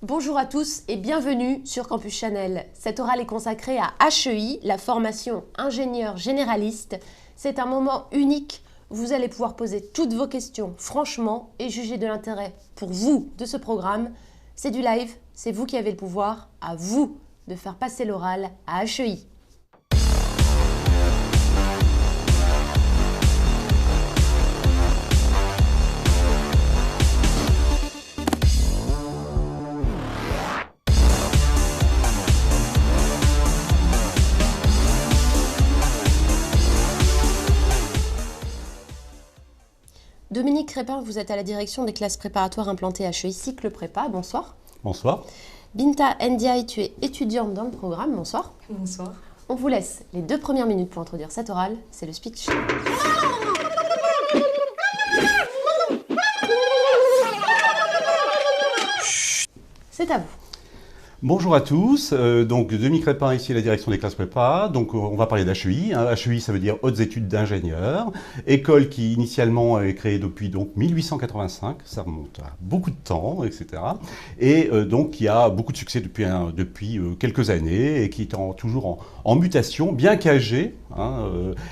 Bonjour à tous et bienvenue sur Campus Chanel. Cette orale est consacrée à HEI, la formation ingénieur généraliste. C'est un moment unique où vous allez pouvoir poser toutes vos questions franchement et juger de l'intérêt pour vous de ce programme. C'est du live, c'est vous qui avez le pouvoir, à vous de faire passer l'oral à HEI. Dominique Crépin, vous êtes à la direction des classes préparatoires implantées à HEI Cycle Prépa. Bonsoir. Bonsoir. Binta Ndiaye, tu es étudiante dans le programme. Bonsoir. Bonsoir. On vous laisse les 2 premières minutes pour introduire cette orale. C'est le speech. C'est à vous. Bonjour à tous, donc Dominique Crépin ici à la direction des classes prépa, donc on va parler d'HEI. HEI ça veut dire Hautes études d'ingénieurs, école qui initialement est créée depuis donc 1885, ça remonte à beaucoup de temps, etc. Et donc qui a beaucoup de succès depuis quelques années et qui est toujours en mutation, bien qu'âgée,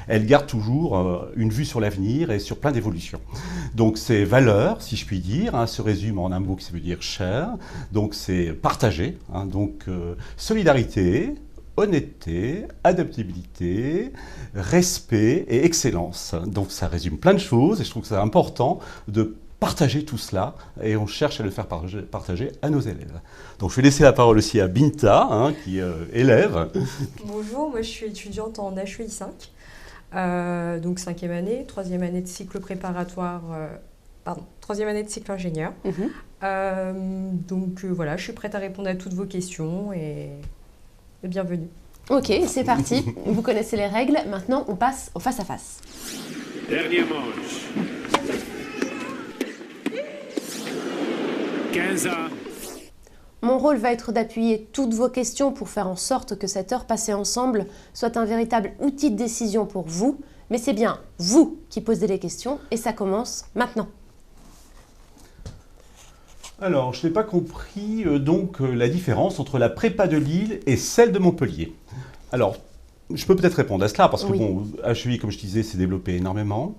elle garde toujours une vue sur l'avenir et sur plein d'évolutions. Donc ses valeurs, si je puis dire, se résument en un mot qui veut dire share, donc c'est partager. Donc solidarité, honnêteté, adaptabilité, respect et excellence. Donc ça résume plein de choses et je trouve que c'est important de partager tout cela et on cherche à le faire partager à nos élèves. Donc je vais laisser la parole aussi à Binta, qui est élève. Bonjour, moi je suis étudiante en HEI 5, donc 5e année, 3e année de cycle préparatoire, troisième année de cycle ingénieur. Donc voilà, je suis prête à répondre à toutes vos questions et bienvenue. Ok, c'est parti. Vous connaissez les règles. Maintenant, on passe au face-à-face. Dernier manche. 15 ans. Mon rôle va être d'appuyer toutes vos questions pour faire en sorte que cette heure passée ensemble soit un véritable outil de décision pour vous. Mais c'est bien vous qui posez les questions et ça commence maintenant. Alors, je n'ai pas compris la différence entre la prépa de Lille et celle de Montpellier. Alors, je peux peut-être répondre à cela parce que HEI, comme je disais, s'est développé énormément.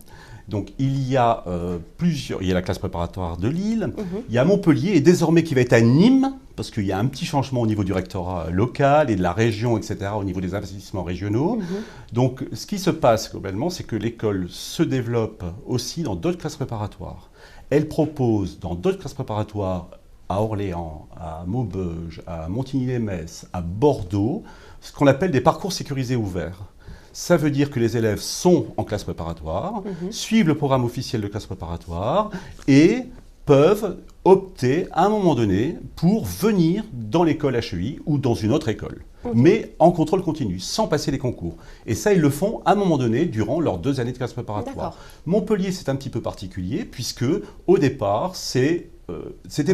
Donc, il y a il y a la classe préparatoire de Lille, il y a Montpellier et désormais qui va être à Nîmes parce qu'il y a un petit changement au niveau du rectorat local et de la région, etc., au niveau des investissements régionaux. Donc, ce qui se passe globalement, c'est que l'école se développe aussi dans d'autres classes préparatoires. Elle propose dans d'autres classes préparatoires à Orléans, à Maubeuge, à Montigny-lès-Metz, à Bordeaux, ce qu'on appelle des parcours sécurisés ouverts. Ça veut dire que les élèves sont en classe préparatoire, suivent le programme officiel de classe préparatoire et peuvent opter à un moment donné pour venir dans l'école HEI ou dans une autre école, mais en contrôle continu, sans passer les concours. Et ça, ils le font à un moment donné durant leurs 2 années de classe préparatoire. Montpellier, c'est un petit peu particulier puisque au départ, c'était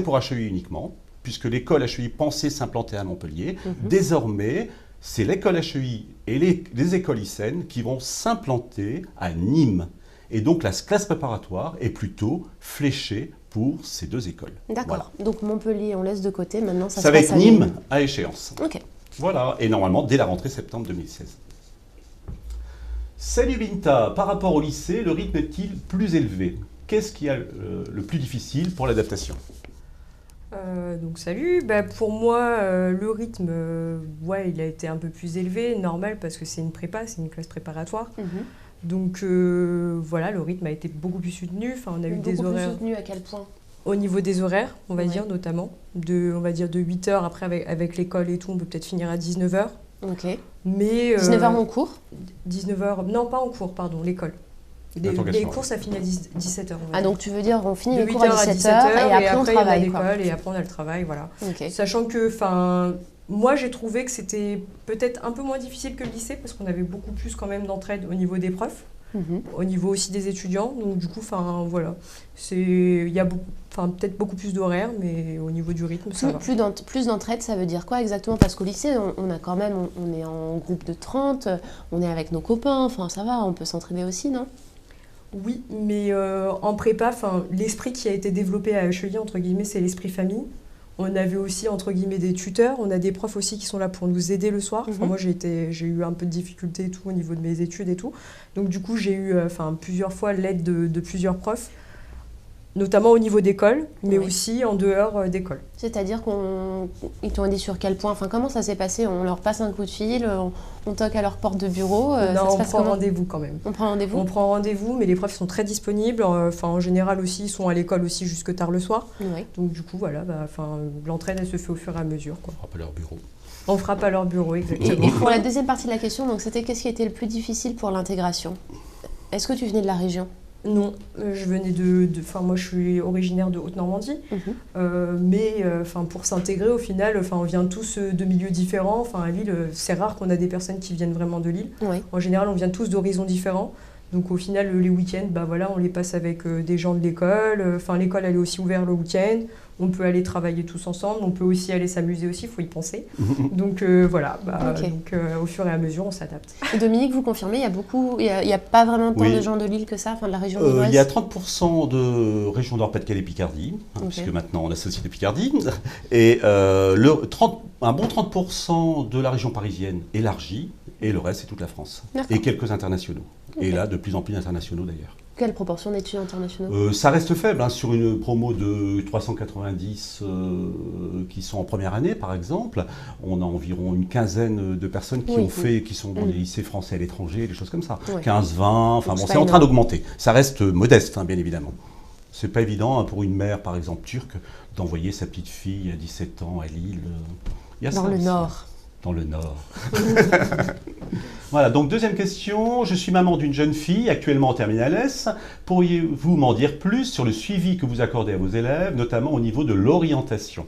pour HEI uniquement, puisque l'école HEI pensait s'implanter à Montpellier. Désormais, c'est l'école HEI et les écoles ICEN qui vont s'implanter à Nîmes. Et donc la classe préparatoire est plutôt fléchée pour ces 2 écoles. D'accord. Voilà. Donc Montpellier, on laisse de côté. Maintenant, ça va se être passe à Nîmes à échéance. Ok. Voilà. Et normalement, dès la rentrée septembre 2016. Salut Binta. Par rapport au lycée, le rythme est-il plus élevé? Qu'est-ce qui est le plus difficile pour l'adaptation? Donc salut, pour moi le rythme, il a été un peu plus élevé, normal parce que c'est une prépa, c'est une classe préparatoire. Donc voilà, le rythme a été beaucoup plus soutenu. Enfin, on a eu des horaires. Beaucoup plus soutenu à quel point? Au niveau des horaires, on va dire notamment, on va dire de 8h, après avec l'école et tout, on peut peut-être finir à 19h. Ok. Mais 19h en cours? 19h, non pas en cours, pardon, l'école. Les cours, ça finit à 17h. Ah, donc tu veux dire, on finit de les cours à 17h et après on travaille. Et après on a le travail, voilà. Okay. Sachant que, moi j'ai trouvé que c'était peut-être un peu moins difficile que le lycée parce qu'on avait beaucoup plus quand même d'entraide au niveau des profs, au niveau aussi des étudiants. Donc du coup, voilà, il y a peut-être beaucoup plus d'horaires, mais au niveau du rythme, ça va. Plus d'entraide, ça veut dire quoi exactement? Parce qu'au lycée, on a quand même, on est en groupe de 30, on est avec nos copains, ça va, on peut s'entraider aussi, non? Oui, mais en prépa, l'esprit qui a été développé à HEI, entre guillemets, c'est l'esprit famille. On avait aussi, entre guillemets, des tuteurs. On a des profs aussi qui sont là pour nous aider le soir. Enfin, moi, j'ai eu un peu de difficultés et tout au niveau de mes études et tout. Donc, du coup, j'ai eu plusieurs fois l'aide de plusieurs profs, notamment au niveau d'école, mais aussi en dehors d'école. C'est-à-dire qu'ils t'ont dit sur quel point, enfin comment ça s'est passé? On leur passe un coup de fil, on toque à leur porte de bureau? Non, on prend rendez-vous quand même. On prend rendez-vous? On prend rendez-vous, mais les profs sont très disponibles. En général aussi, ils sont à l'école aussi jusque tard le soir. Oui. Donc du coup, voilà, l'entraide, elle se fait au fur et à mesure, quoi. On frappe à leur bureau. On frappe à leur bureau, exactement. Et pour la deuxième partie de la question, donc c'était qu'est-ce qui était le plus difficile pour l'intégration? Est-ce que tu venais de la région? Non, je venais moi je suis originaire de Haute-Normandie, mais pour s'intégrer au final, on vient tous de milieux différents. À Lille, c'est rare qu'on a des personnes qui viennent vraiment de Lille. Oui. En général, on vient tous d'horizons différents. Donc au final, les week-ends, on les passe avec des gens de l'école. L'école, elle est aussi ouverte le week-end. On peut aller travailler tous ensemble. On peut aussi aller s'amuser aussi, il faut y penser. Donc voilà, au fur et à mesure, on s'adapte. Et Dominique, vous confirmez, il y a pas vraiment tant de gens de Lille que ça, de la région lilloise? Il y a 30% de région Nord-Pas-de-Calais-Picardie, puisque maintenant on associe les Picardie, et un bon 30% de la région parisienne élargie, et le reste c'est toute la France. Et quelques internationaux. Et là, de plus en plus d'internationaux d'ailleurs. Quelle proportion d'étudiants internationaux? Ça reste faible, sur une promo de 390 qui sont en première année, par exemple. On a environ une quinzaine de personnes qui sont dans les lycées français à l'étranger, des choses comme ça. 15, 20, c'est en train d'augmenter. Ça reste modeste, bien évidemment. C'est pas évident pour une mère, par exemple, turque, d'envoyer sa petite fille à 17 ans à Lille. Dans le Nord. Dans le Nord. Voilà, donc deuxième question. Je suis maman d'une jeune fille, actuellement en terminale S. Pourriez-vous m'en dire plus sur le suivi que vous accordez à vos élèves, notamment au niveau de l'orientation?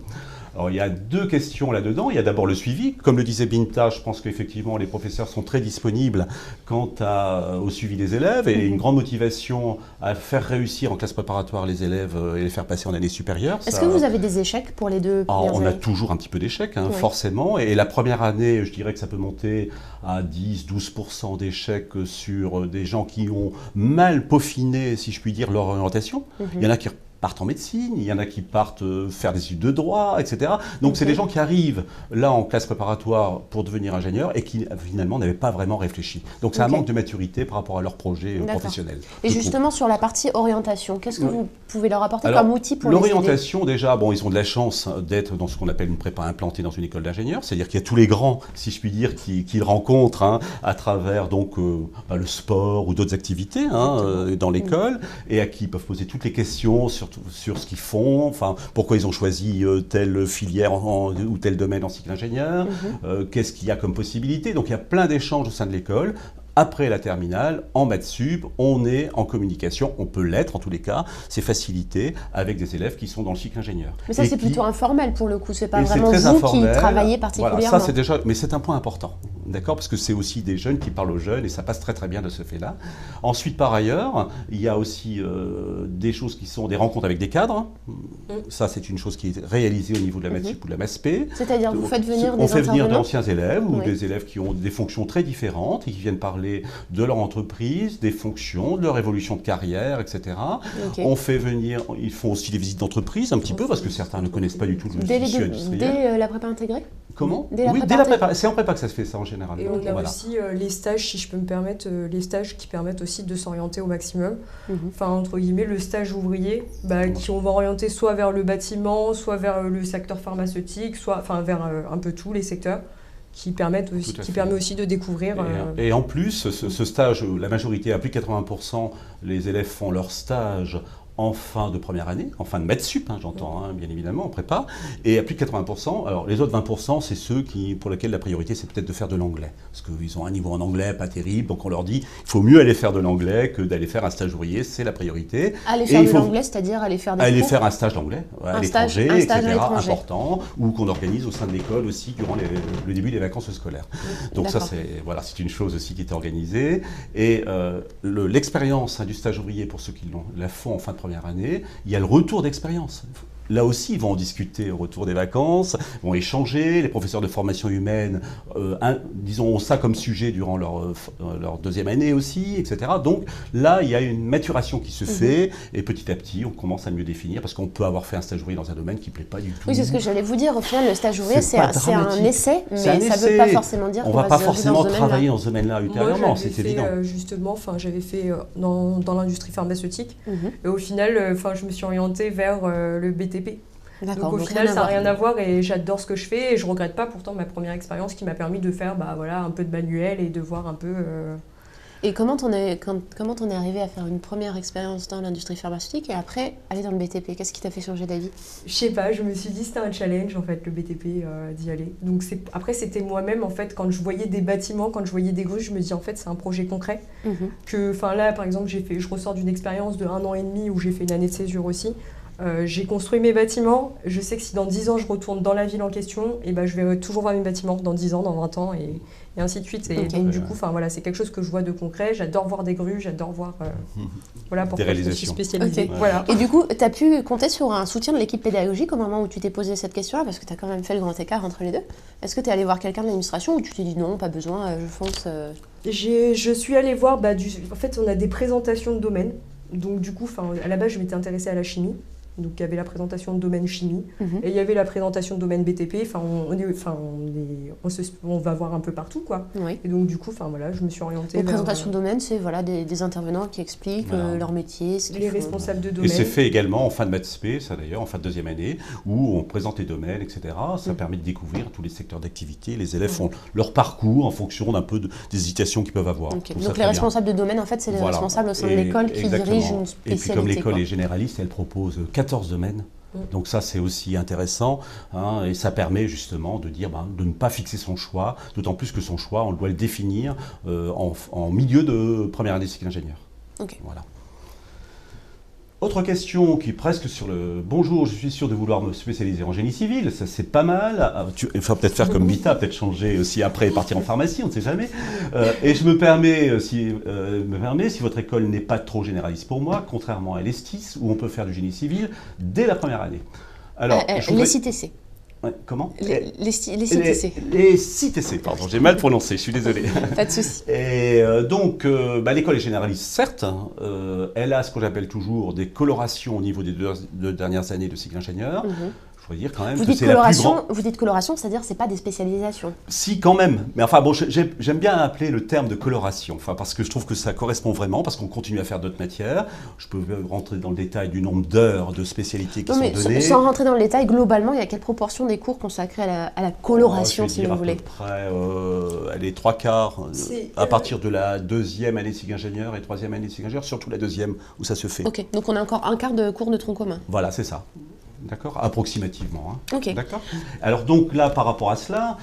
Alors, il y a deux questions là-dedans. Il y a d'abord le suivi. Comme le disait Binta, je pense qu'effectivement, les professeurs sont très disponibles quant au suivi des élèves et une grande motivation à faire réussir en classe préparatoire les élèves et les faire passer en année supérieure. Est-ce que vous avez des échecs pour les deux premières années? On a toujours un petit peu d'échecs, forcément. Et la première année, je dirais que ça peut monter à 10-12% d'échecs sur des gens qui ont mal peaufiné, si je puis dire, leur orientation. Il y en a qui partent en médecine, il y en a qui partent faire des études de droit, etc. Donc c'est des gens qui arrivent là en classe préparatoire pour devenir ingénieurs et qui finalement n'avaient pas vraiment réfléchi. Donc c'est un manque de maturité par rapport à leur projet professionnel. Et justement sur la partie orientation, qu'est-ce que vous pouvez leur apporter comme outil pour les aider? L'orientation déjà, ils ont de la chance d'être dans ce qu'on appelle une prépa implantée dans une école d'ingénieurs, c'est-à-dire qu'il y a tous les grands, si je puis dire, qu'ils rencontrent à travers le sport ou d'autres activités dans l'école et à qui ils peuvent poser toutes les questions sur ce qu'ils font, pourquoi ils ont choisi telle filière ou tel domaine en cycle ingénieur, qu'est-ce qu'il y a comme possibilité. Donc il y a plein d'échanges au sein de l'école. Après la terminale, en maths sup, on est en communication, on peut l'être en tous les cas, c'est facilité avec des élèves qui sont dans le cycle ingénieur. Mais ça c'est plutôt informel pour le coup, c'est pas vraiment vous qui travaillez particulièrement. Voilà, ça c'est déjà, mais c'est un point important, d'accord, parce que c'est aussi des jeunes qui parlent aux jeunes et ça passe très très bien de ce fait-là. Ensuite par ailleurs, il y a aussi des choses qui sont des rencontres avec des cadres, ça c'est une chose qui est réalisée au niveau de la maths sup ou de la maths P. C'est-à-dire vous faites venir des On fait venir d'anciens élèves ou des élèves qui ont des fonctions très différentes et qui viennent parler de leur entreprise, des fonctions, de leur évolution de carrière, etc. On fait venir, ils font aussi des visites d'entreprise un petit peu parce que certains ne connaissent pas du tout le tissu industriel. Dès la prépa intégrée? Comment? Dès la prépa. C'est en prépa que ça se fait ça en général. Et on a aussi les stages, si je peux me permettre, les stages qui permettent aussi de s'orienter au maximum. Entre guillemets, le stage ouvrier, qui on va orienter soit vers le bâtiment, soit vers le secteur pharmaceutique, soit vers un peu tous les secteurs. Qui permet aussi de découvrir. Et en plus, ce stage, la majorité, à plus de 80%, les élèves font leur stage en fin de première année, en fin de maths sup, j'entends, bien évidemment, en prépa, et à plus de 80%, alors les autres 20%, c'est ceux pour lesquels la priorité, c'est peut-être de faire de l'anglais, parce qu'ils ont un niveau en anglais pas terrible, donc on leur dit, il faut mieux aller faire de l'anglais que d'aller faire un stage ouvrier, c'est la priorité. Aller faire de l'anglais, c'est-à-dire aller faire des cours? Aller faire un stage d'anglais à l'étranger, etc., important, ou qu'on organise au sein de l'école aussi durant le début des vacances scolaires. Donc ça, c'est une chose aussi qui est organisée, et l'expérience du stage ouvrier, pour ceux qui la font en fin de première année, il y a le retour d'expérience. là aussi, ils vont en discuter au retour des vacances, vont échanger. Les professeurs de formation humaine, disons, ont ça comme sujet durant leur deuxième année aussi, etc. Donc là, il y a une maturation qui se fait et petit à petit, on commence à mieux définir parce qu'on peut avoir fait un stage ouvrier dans un domaine qui ne plaît pas du tout. Oui, c'est ce que j'allais vous dire. Au final, le stage ouvrier, c'est un essai, mais ça ne veut pas forcément dire qu'on va pas forcément travailler dans ce domaine-là ultérieurement, c'est évident. Justement, j'avais fait dans l'industrie pharmaceutique et au final, je me suis orientée vers le BTP. Donc au final, ça n'a rien à voir et j'adore ce que je fais et je ne regrette pas pourtant ma première expérience qui m'a permis de faire un peu de manuel et de voir un peu... Et comment on est arrivé à faire une première expérience dans l'industrie pharmaceutique et après aller dans le BTP? Qu'est-ce qui t'a fait changer d'avis? Je sais pas, je me suis dit c'était un challenge en fait le BTP d'y aller. Donc après c'était moi-même en fait quand je voyais des bâtiments, quand je voyais des grues, je me dis en fait c'est un projet concret. Que là par exemple je ressors d'une expérience de 1 an et demi où j'ai fait une année de césure aussi. J'ai construit mes bâtiments, je sais que si dans 10 ans je retourne dans la ville en question, et je vais toujours voir mes bâtiments dans 10 ans, dans 20 ans et ainsi de suite. Et donc du coup, c'est quelque chose que je vois de concret, j'adore voir des grues, j'adore voir pourquoi je me suis spécialisée. Voilà. Et du coup, tu as pu compter sur un soutien de l'équipe pédagogique au moment où tu t'es posé cette question-là, parce que tu as quand même fait le grand écart entre les deux. Est-ce que tu es allé voir quelqu'un de l'administration ou tu t'es dit non, pas besoin, je fonce Je suis allée voir, en fait on a des présentations de domaine, donc du coup, à la base je m'étais intéressée à la chimie. Donc il y avait la présentation de domaine chimie et il y avait la présentation de domaine BTP. On va voir un peu partout quoi. Oui. Et donc du coup, je me suis orientée. La présentation de domaine, c'est des intervenants qui expliquent leur métier, les responsables de domaine. Et c'est fait également en fin de maths spé, ça d'ailleurs, en fin de deuxième année, où on présente les domaines, etc. Ça permet de découvrir tous les secteurs d'activité. Les élèves font leur parcours en fonction d'un peu des hésitations qu'ils peuvent avoir. Donc les responsables de domaine, en fait, c'est les responsables au sein de l'école qui dirigent une spécialité. Et puis comme l'école est généraliste, elle propose 14 domaines. Donc ça, c'est aussi intéressant et ça permet justement de dire de ne pas fixer son choix, d'autant plus que son choix, on doit le définir en milieu de première année de cycle ingénieur. Voilà. Autre question qui est presque sur le « Bonjour, je suis sûr de vouloir me spécialiser en génie civil ». Ça, c'est pas mal. Il faut peut-être faire comme Vita, peut-être changer aussi après et partir en pharmacie, on ne sait jamais. Et je me permets, si votre école n'est pas trop généraliste pour moi, contrairement à l'ESTIS, où on peut faire du génie civil dès la première année. Alors, les CTC. Ouais, comment? Les CTC. Les CTC, pardon, j'ai mal prononcé, je suis désolé. Pas de souci. Et donc, l'école est généraliste, certes. Elle a ce que j'appelle toujours des colorations au niveau des deux dernières années de cycle ingénieur. Je voudrais dire quand même que c'est la plus grande... Vous dites coloration, c'est-à-dire c'est pas des spécialisations? Si, quand même. Mais enfin, bon, j'aime bien appeler le terme de coloration, parce que je trouve que ça correspond vraiment, parce qu'on continue à faire d'autres matières. Je peux rentrer dans le détail du nombre d'heures de spécialités qui sont données. Sans rentrer dans le détail, globalement, il y a quelle proportion des cours consacrés à la coloration, si vous voulez? À peu près, les 3/4, à partir de la deuxième année de cycle ingénieur et troisième année de cycle ingénieur, surtout la deuxième où ça se fait. Ok, donc on a encore un quart de cours de tronc commun. Voilà, c'est ça. D'accord, approximativement. Ok. D'accord. Alors donc là, par rapport à cela,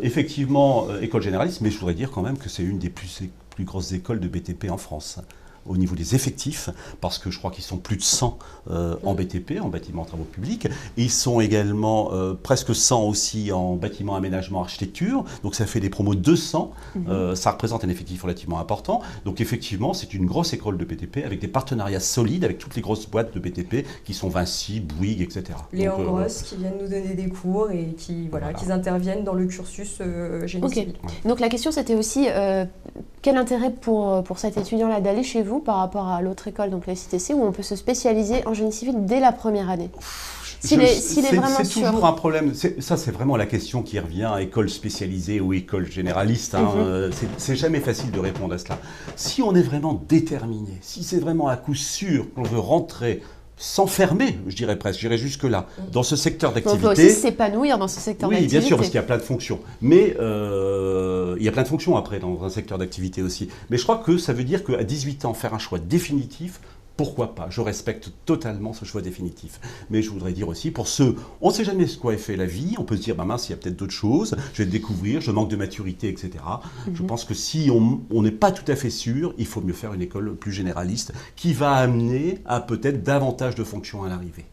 effectivement, école généraliste, mais je voudrais dire quand même que c'est une des plus grosses écoles de BTP en France. Au niveau des effectifs, parce que je crois qu'ils sont plus de 100 en BTP, en bâtiment travaux publics. Ils sont également presque 100 aussi en bâtiment aménagement architecture. Donc ça fait des promos 200. Ça représente un effectif relativement important. Donc effectivement, c'est une grosse école de BTP avec des partenariats solides avec toutes les grosses boîtes de BTP qui sont Vinci, Bouygues, etc. Les Angros qui viennent nous donner des cours et qui interviennent dans le cursus génie civil. Donc la question c'était aussi quel intérêt pour cet étudiant-là d'aller chez vous par rapport à l'autre école, donc la CTC, où on peut se spécialiser en génie civil dès la première année? C'est toujours un problème. Ça, c'est vraiment la question qui revient à école spécialisée ou école généraliste. C'est jamais facile de répondre à cela. Si on est vraiment déterminé, si c'est vraiment à coup sûr qu'on veut rentrer s'enfermer, je dirais presque, j'irais jusque-là, dans ce secteur d'activité. On peut aussi s'épanouir dans ce secteur d'activité. Oui, bien sûr, parce qu'il y a plein de fonctions. Mais il y a plein de fonctions après dans un secteur d'activité aussi. Mais je crois que ça veut dire qu'à 18 ans, faire un choix définitif, pourquoi pas? Je respecte totalement ce choix définitif. Mais je voudrais dire aussi, pour ceux, on ne sait jamais ce qu'est fait la vie, on peut se dire, mince, il y a peut-être d'autres choses, je vais le découvrir, je manque de maturité, etc. Je pense que si on n'est pas tout à fait sûr, il faut mieux faire une école plus généraliste qui va amener à peut-être davantage de fonctions à l'arrivée.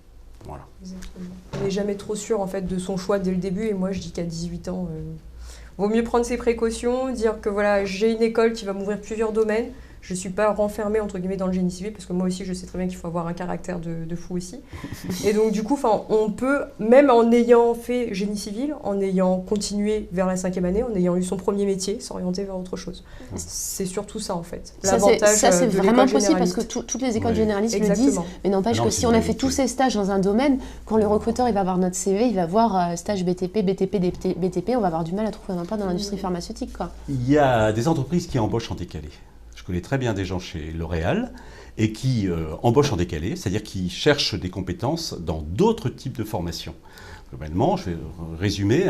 Voilà. Exactement. On n'est jamais trop sûr en fait, de son choix dès le début, et moi je dis qu'à 18 ans, vaut mieux prendre ses précautions, dire que voilà, j'ai une école qui va m'ouvrir plusieurs domaines. Je ne suis pas renfermée entre guillemets dans le génie civil parce que moi aussi je sais très bien qu'il faut avoir un caractère de fou aussi. Et donc du coup, on peut, même en ayant fait génie civil, en ayant continué vers la 5e année, en ayant eu son premier métier, s'orienter vers autre chose. C'est surtout ça en fait. L'avantage ça c'est vraiment possible parce que toutes les écoles généralistes le disent. Mais n'empêche que si on a fait tous ces stages dans un domaine, quand le recruteur il va voir notre CV, il va voir stage BTP, BTP, on va avoir du mal à trouver un emploi dans l'industrie pharmaceutique, quoi. Il y a des entreprises qui embauchent en décalé. Je connais très bien des gens chez L'Oréal et qui embauchent en décalé, c'est-à-dire qui cherchent des compétences dans d'autres types de formations. Globalement, je vais résumer.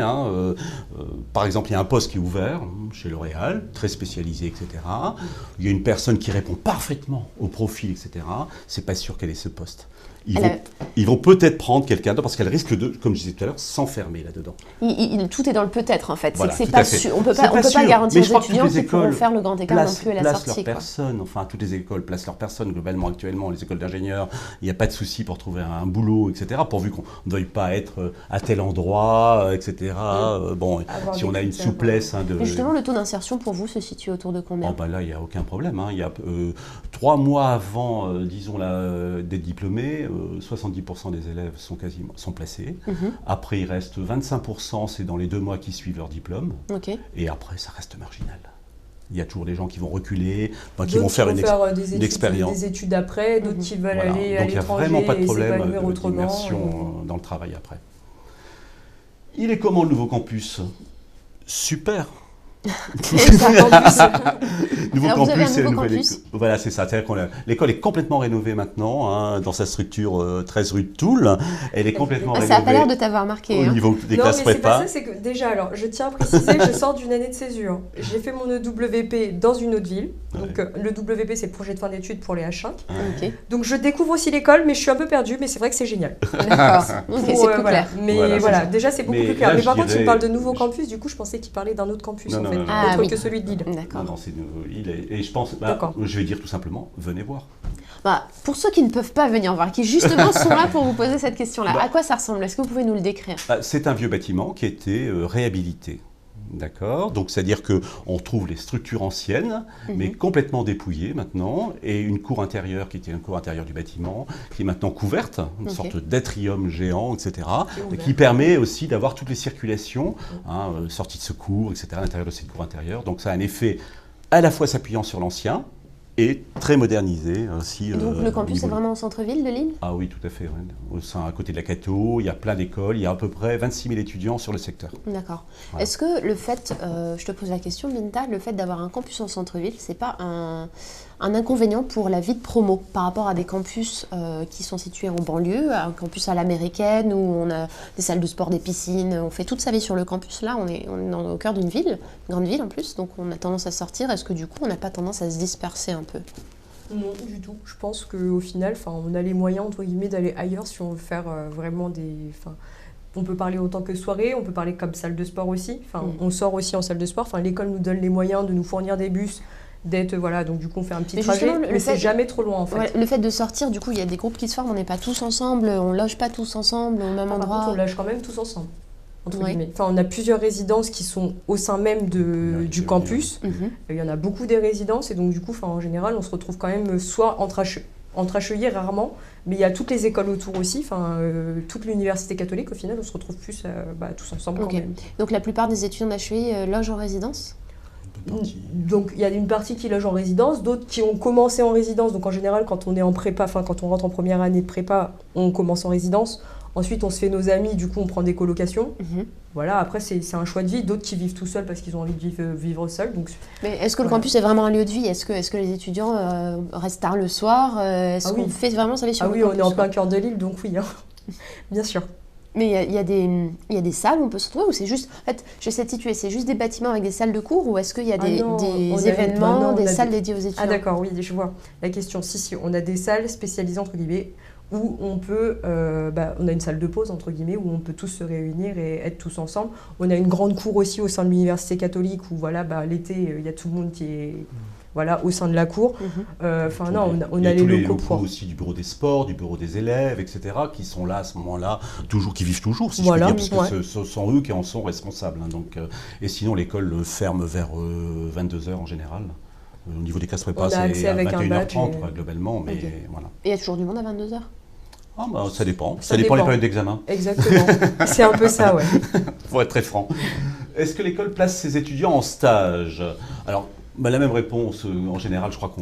Par exemple, il y a un poste qui est ouvert chez L'Oréal, très spécialisé, etc. Il y a une personne qui répond parfaitement au profil, etc. C'est pas sûr qu'elle ait ce poste. Ils vont peut-être prendre quelqu'un d'autre parce qu'elle risque de, comme je disais tout à l'heure, s'enfermer là-dedans. Tout est dans le peut-être en fait. Voilà, c'est pas sûr. On peut pas garantir aux étudiants qu'ils pourront faire le grand écart non plus à la sortie. Toutes les écoles placent leurs personnes globalement actuellement. Les écoles d'ingénieurs, il n'y a pas de souci pour trouver un boulot, etc. Pourvu qu'on ne veuille pas être à tel endroit, etc. Si on a une souplesse Mais justement, le taux d'insertion pour vous se situe autour de combien? Là, il n'y a aucun problème. Il y a 3 mois avant, disons, d'être diplômé, 70% des élèves sont placés. Après, il reste 25%, c'est dans les 2 mois qui suivent leur diplôme. Et après, ça reste marginal. Il y a toujours des gens qui vont reculer, qui vont faire une expérience. Des études après, d'autres qui veulent aller à l'étranger. Donc il n'y a vraiment pas de problème d'immersion dans le travail après. Il est comment le nouveau campus? Super. Nouveau campus, c'est voilà, c'est ça. C'est-à-dire que l'école est complètement rénovée maintenant, dans sa structure 13 rue de Toul. Elle est complètement rénovée. Ça n'a pas l'air de t'avoir marqué. Au niveau des classes prépa. Non, mais c'est pas ça, c'est que déjà, alors, je tiens à préciser, je sors d'une année de césure. J'ai fait mon EWP dans une autre ville. Donc, le WP, c'est le projet de fin d'études pour les H5. Donc, je découvre aussi l'école, mais je suis un peu perdue, mais c'est vrai que c'est génial. D'accord. C'est plus clair. Mais voilà, déjà, c'est beaucoup plus clair. Mais par contre, il parle de nouveau campus, du coup, je pensais qu'il parlait d'un autre campus, en fait. Autre que celui de Lille. D'accord. Non, c'est Lille. Et je pense, je vais dire tout simplement, venez voir. Pour ceux qui ne peuvent pas venir voir, qui justement sont là pour vous poser cette question-là, à quoi ça ressemble? Est-ce que vous pouvez nous le décrire? C'est un vieux bâtiment qui a été réhabilité. D'accord. Donc, c'est-à-dire qu'on trouve les structures anciennes, mais complètement dépouillées maintenant, et une cour intérieure qui était une cour intérieure du bâtiment, qui est maintenant couverte, une sorte d'atrium géant, etc., qui permet aussi d'avoir toutes les circulations, sorties de secours, etc., à l'intérieur de cette cour intérieure. Donc, ça a un effet à la fois s'appuyant sur l'ancien, et très modernisé aussi. Donc le campus est vraiment au centre-ville de Lille? Ah oui, tout à fait. Ouais. À côté de la Cato, il y a plein d'écoles, il y a à peu près 26 000 étudiants sur le secteur. D'accord. Voilà. Est-ce que le fait, je te pose la question Binta, le fait d'avoir un campus en centre-ville, c'est pas un inconvénient pour la vie de promo par rapport à des campus qui sont situés en banlieue, un campus à l'américaine où on a des salles de sport, des piscines, on fait toute sa vie sur le campus. Là, on est au cœur d'une ville, une grande ville en plus, donc on a tendance à sortir. Est-ce que du coup, on n'a pas tendance à se disperser un peu? Non, du tout. Je pense qu'au final, on a les moyens, entre guillemets, d'aller ailleurs si on veut faire vraiment des... On peut parler autant que soirée, on peut parler comme salle de sport aussi. On sort aussi en salle de sport. L'école nous donne les moyens de nous fournir des bus, d'être, donc du coup on fait un petit trajet, mais c'est jamais trop loin en fait. Le fait de sortir, du coup il y a des groupes qui se forment, on n'est pas tous ensemble, on loge pas tous ensemble au même endroit. Par contre, on loge quand même tous ensemble, entre guillemets. On a plusieurs résidences qui sont au sein même du campus. Il y en a beaucoup des résidences et donc du coup en général on se retrouve quand même soit entrechevillés rarement, mais il y a toutes les écoles autour aussi, toute l'université catholique, au final on se retrouve plus tous ensemble quand même. Donc la plupart des étudiants d'HEI logent en résidence? Donc il y a une partie qui loge en résidence, d'autres qui ont commencé en résidence. Donc en général, quand on est en prépa, quand on rentre en première année de prépa, on commence en résidence. Ensuite, on se fait nos amis, du coup, on prend des colocations. Voilà, après, c'est un choix de vie. D'autres qui vivent tout seuls parce qu'ils ont envie de vivre seuls. Donc, mais est-ce que le campus est vraiment un lieu de vie? Est-ce que les étudiants restent tard le soir? Est-ce qu'on fait vraiment sa vie sur le campus? Oui, on est en plein cœur de Lille, donc oui, bien sûr. Mais il y a des salles où on peut se retrouver, ou c'est juste... En fait, j'essaie de situer, c'est juste des bâtiments avec des salles de cours, ou est-ce qu'il y a des événements, des salles dédiées aux étudiants? Ah d'accord, oui, je vois la question. Si, on a des salles spécialisées, entre guillemets, où on peut... on a une salle de pause, entre guillemets, où on peut tous se réunir et être tous ensemble. On a une grande cour aussi au sein de l'université catholique, où l'été, il y a tout le monde qui est... au sein de la cour. On a les locaux aussi du bureau des sports, du bureau des élèves, etc., qui sont là à ce moment-là, qui vivent toujours, si je puis dire, parce que ce sont eux qui en sont responsables. Et sinon, l'école ferme vers 22h en général. Au niveau des classes prépa, On a c'est accès à avec un 21h30 badge globalement, mais Ok. voilà. Et il y a toujours du monde à 22h? Ah, bah, ça dépend. Ça Ça dépend des dépend. périodes d'examen. Exactement. C'est un peu ça, ouais. Pour être très franc. Est-ce que l'école place ses étudiants en stage? Alors, bah, la même réponse, en général, je crois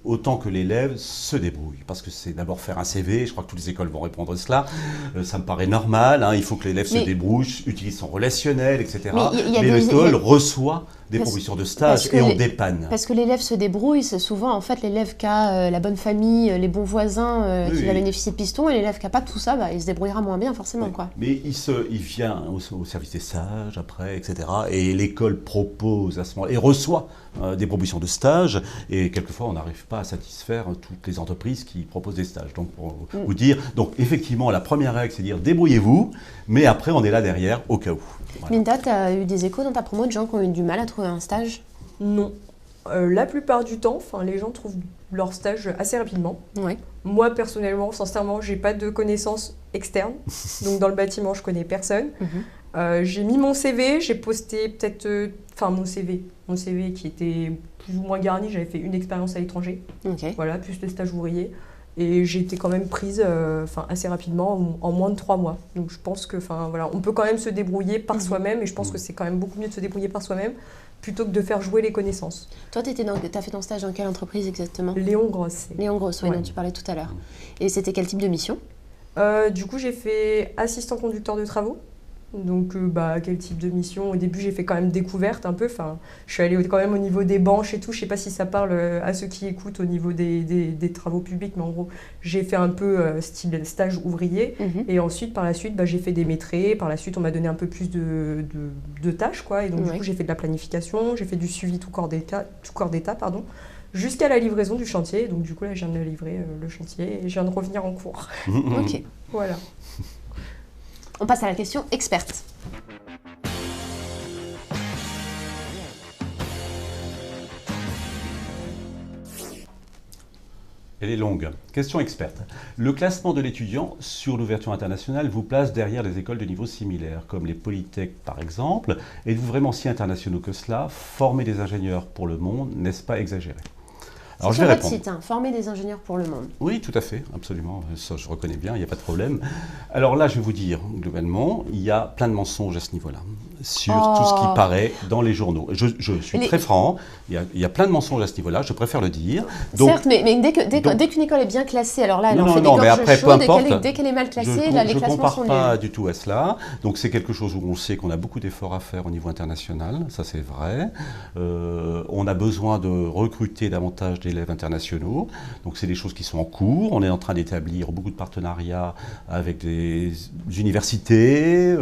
autant que l'élève se débrouille, parce que c'est d'abord faire un CV, je crois que toutes les écoles vont répondre à cela, ça me paraît normal, hein, il faut que l'élève se débrouille, utilise son relationnel, etc. Mais Mais l'école reçoit des parce- propositions de parce stage que et on les- dépanne. Parce que l'élève se débrouille, c'est souvent en fait l'élève qui a la bonne famille, les bons voisins Oui, qui va oui. bénéficier de piston, et l'élève qui n'a pas tout ça, bah, il se débrouillera moins bien forcément. Oui. Quoi. Mais il vient au service des stages après, etc. Et l'école propose à ce moment-là, et reçoit des propositions de stage. Et quelquefois, on n'arrive pas à satisfaire toutes les entreprises qui proposent des stages. Donc, pour vous dire, donc effectivement, la première règle, c'est de dire débrouillez-vous, mais après, on est là derrière au cas où. Voilà. Linda, tu as eu des échos dans ta promo de gens qui ont eu du mal à trouver un stage? Non. La plupart du temps, les gens trouvent leur stage assez rapidement. Oui. Moi, personnellement, sincèrement, j'ai pas de connaissances externes. Donc, dans le bâtiment, je connais personne. J'ai mis mon CV, j'ai posté peut-être... mon CV qui était plus ou moins garni. J'avais fait une expérience à l'étranger. Ok. Voilà, plus le stage ouvrier. Et j'ai été quand même prise assez rapidement, en moins de 3 mois. Donc, je pense que, voilà, on peut quand même se débrouiller par soi-même. Et je pense que c'est quand même beaucoup mieux de se débrouiller par soi-même plutôt que de faire jouer les connaissances. Toi, tu as fait ton stage dans quelle entreprise exactement? Léon Grosse. Léon Grosse, oui, Ouais. dont tu parlais tout à l'heure. Et c'était quel type de mission? Du coup, j'ai fait assistant conducteur de travaux. Donc, quel type de mission? Au début, j'ai fait quand même découverte un peu. Je suis allée quand même au niveau des banches et tout. Je sais pas si ça parle à ceux qui écoutent au niveau des travaux publics, mais en gros, j'ai fait un peu style stage ouvrier. Et ensuite, par la suite, j'ai fait des maîtrés. Par la suite, on m'a donné un peu plus de tâches, quoi. Et donc, du coup, j'ai fait de la planification, j'ai fait du suivi tout corps d'état, jusqu'à la livraison du chantier. Donc, du coup, là, je viens de livrer le chantier et je viens de revenir en cours. Ok. Voilà. On passe à la question experte. Elle est longue. Question experte. Le classement de l'étudiant sur l'ouverture internationale vous place derrière les écoles de niveau similaire, comme les Polytech par exemple. Êtes-vous vraiment si internationaux que cela? Former des ingénieurs pour le monde, n'est-ce pas exagéré? Alors je sur vais votre répondre. site, hein, former des ingénieurs pour le monde. Oui, tout à fait, absolument. Ça, je reconnais bien, il n'y a pas de problème. Alors là, je vais vous dire, globalement, il y a plein de mensonges à ce niveau-là, sur tout ce qui paraît dans les journaux. Je suis très franc, il y a plein de mensonges à ce niveau-là, je préfère le dire. Donc, certes, mais dès qu'une école est bien classée, alors là, elle en fait des mais gorges après, peu chaudes, importe. dès qu'elle est mal classée, je là, ne les classements compare sont pas nuls. du tout à cela. Donc c'est quelque chose où on sait qu'on a beaucoup d'efforts à faire au niveau international, ça c'est vrai. On a besoin de recruter davantage d'élèves internationaux. Donc c'est des choses qui sont en cours. On est en train d'établir beaucoup de partenariats avec des universités.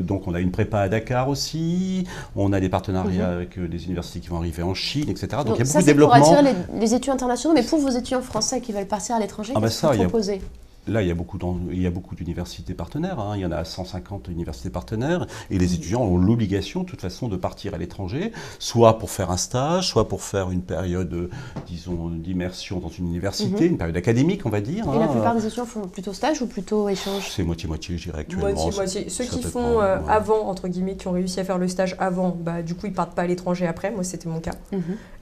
Donc on a une prépa à Dakar aussi. On a des partenariats avec des universités qui vont arriver en Chine, etc. Donc il y a ça, beaucoup de c'est pour développement. attirer les étudiants internationaux, mais pour vos étudiants français qui veulent partir à l'étranger, qu'est-ce que vous proposez? Là, il y a beaucoup d'universités partenaires. Il y en a 150 universités partenaires. Et les étudiants ont l'obligation, de toute façon, de partir à l'étranger, soit pour faire un stage, soit pour faire une période, disons, d'immersion dans une université, une période académique, on va dire. Et la plupart des étudiants font plutôt stage ou plutôt échange? C'est moitié-moitié, je dirais, actuellement. Moitié-moitié. Ceux qui font avant, entre guillemets, qui ont réussi à faire le stage avant, du coup, ils partent pas à l'étranger après. Moi, c'était mon cas.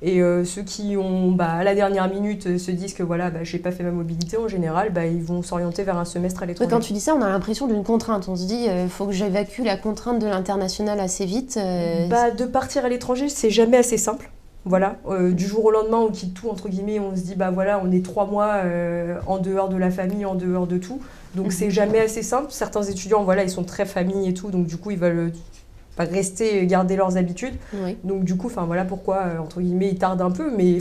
Et ceux qui ont, à la dernière minute, se disent que voilà, j'ai pas fait ma mobilité, en général, ils vont s'orienter vers un semestre à l'étranger. Quand tu dis ça, on a l'impression d'une contrainte. On se dit, faut que j'évacue la contrainte de l'international assez vite. De partir à l'étranger, c'est jamais assez simple. Voilà, du jour au lendemain, on quitte tout, entre guillemets, on se dit, voilà, on est 3 mois en dehors de la famille, en dehors de tout. Donc, c'est jamais assez simple. Certains étudiants, voilà, ils sont très famille et tout, donc du coup, ils veulent rester, garder leurs habitudes. Oui. Donc, du coup, voilà pourquoi, entre guillemets, ils tardent un peu. Mais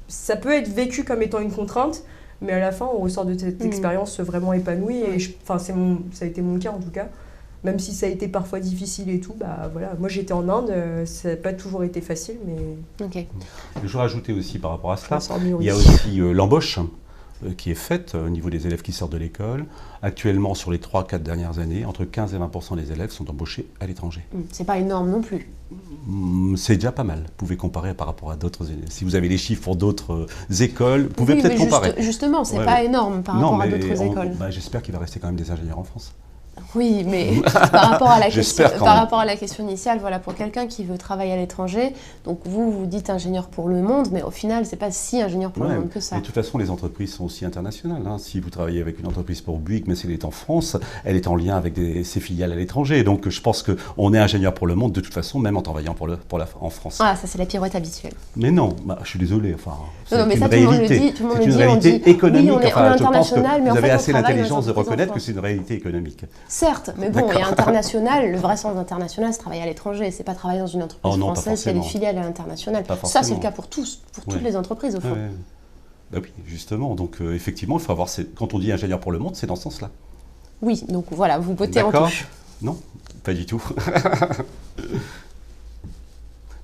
ça peut être vécu comme étant une contrainte. Mais à la fin, on ressort de cette expérience vraiment épanouie. Et ça a été mon cas, en tout cas. Même si ça a été parfois difficile et tout, voilà. Moi, j'étais en Inde, ça n'a pas toujours été facile, mais... Ok. Je veux rajouter aussi par rapport à cela, il y a aussi l'embauche qui est faite au niveau des élèves qui sortent de l'école. Actuellement, sur les 3-4 dernières années, entre 15 et 20% des élèves sont embauchés à l'étranger. C'est pas énorme non plus. C'est déjà pas mal. Vous pouvez comparer par rapport à d'autres. Si vous avez les chiffres pour d'autres écoles, vous pouvez peut-être comparer. Justement, c'est pas énorme par rapport à d'autres écoles. J'espère qu'il va rester quand même des ingénieurs en France. Oui, mais par rapport à la J'espère question, quand par même. rapport à la question initiale, voilà, pour quelqu'un qui veut travailler à l'étranger, donc vous dites ingénieur pour le monde, mais au final, c'est pas si ingénieur pour le Ouais, monde que ça. mais de toute façon, les entreprises sont aussi internationales. Hein. Si vous travaillez avec une entreprise pour Bouygues, mais si elle est en France, elle est en lien avec ses filiales à l'étranger. Donc je pense qu'on est ingénieur pour le monde de toute façon, même en travaillant en France. Ah, ça c'est la pirouette habituelle. Mais non, je suis désolé. Enfin, c'est Non, mais une ça, tout le monde le réalité. dit, tout le monde C'est le une dit, on réalité dit, économique. oui, on est Enfin, je pense que international, mais en vous fait, avez on assez travaille dans l'intelligence de une entreprise en reconnaître que France. c'est une réalité économique. Certes, mais bon, il y a D'accord. international, le vrai sens d'international, c'est travailler à l'étranger, c'est pas travailler dans une entreprise Oh non, pas française qui a des forcément. filiales à l'international. Pas Ça, c'est forcément. le cas pour tous, pour toutes Ouais. les entreprises au fond. Ouais, ouais. Bah oui, justement. Donc effectivement, il faut avoir. Quand on dit ingénieur pour le monde, c'est dans ce sens-là. Oui, donc voilà, vous votez en D'accord. touche. Non, pas du tout.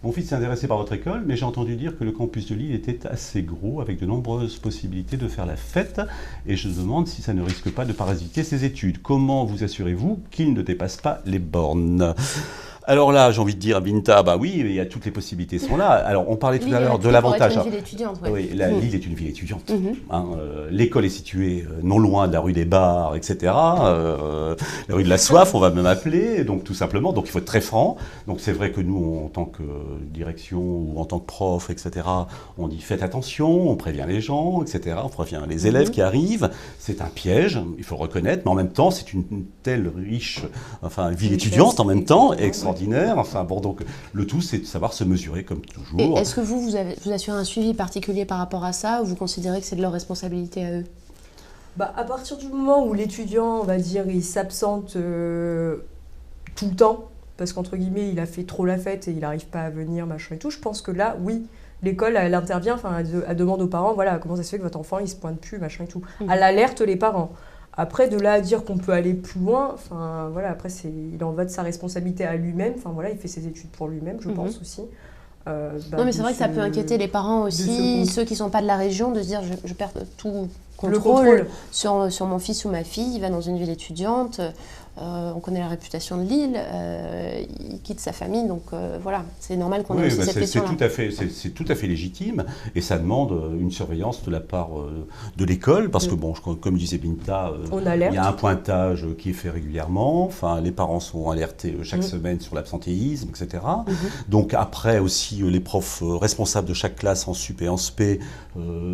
Mon fils s'est intéressé par votre école, mais j'ai entendu dire que le campus de Lille était assez gros, avec de nombreuses possibilités de faire la fête, et je me demande si ça ne risque pas de parasiter ses études. Comment vous assurez-vous qu'il ne dépasse pas les bornes ? Alors là, j'ai envie de dire à Binta, bah oui, il y a toutes les possibilités sont là. Alors, on parlait tout Lille à est l'heure de réputée pour être l'avantage. une ville étudiante, ouais. Oui, Lille est une ville étudiante. Mhm. Hein, l'école est située non loin de la rue des Bars, etc. La rue de la Soif, on va même appeler, donc tout simplement. Donc il faut être très franc. Donc c'est vrai que nous, en tant que direction ou en tant que prof, etc., on dit faites attention, on prévient les gens, etc. On prévient les élèves qui arrivent. C'est un piège, il faut le reconnaître, mais en même temps, c'est une telle riche, enfin, ville Richesse, étudiante en même temps, effectivement, extraordinaire. Enfin bon, donc le tout, c'est de savoir se mesurer comme Et toujours. est-ce que vous assurez un suivi particulier par rapport à ça, ou vous considérez que c'est de leur responsabilité à eux? Bah, à partir du moment où l'étudiant, on va dire, il s'absente tout le temps, parce qu'entre guillemets, il a fait trop la fête et il n'arrive pas à venir, machin et tout, je pense que là, oui, l'école, elle intervient, enfin, elle demande aux parents, voilà, comment ça se fait que votre enfant, il se pointe plus, machin et tout. Elle alerte les parents. Après, de là à dire qu'on peut aller plus loin, enfin, voilà, après, il en va de sa responsabilité à lui-même, enfin, voilà, il fait ses études pour lui-même, je pense aussi. Bah, Non, mais c'est vrai que ça peut inquiéter les parents aussi, ceux qui ne sont pas de la région, de se dire je perds tout contrôle sur mon fils ou ma fille, il va dans une ville étudiante, on connaît la réputation de Lille, il quitte sa famille, donc voilà, c'est normal qu'on ait aussi cette question-là. C'est tout à fait légitime et ça demande une surveillance de la part de l'école parce que, bon, comme disait Binta, il y a un pointage qui est fait régulièrement, enfin, les parents sont alertés chaque semaine sur l'absentéisme, etc. Donc après aussi, les profs responsables de chaque classe en sup et en spé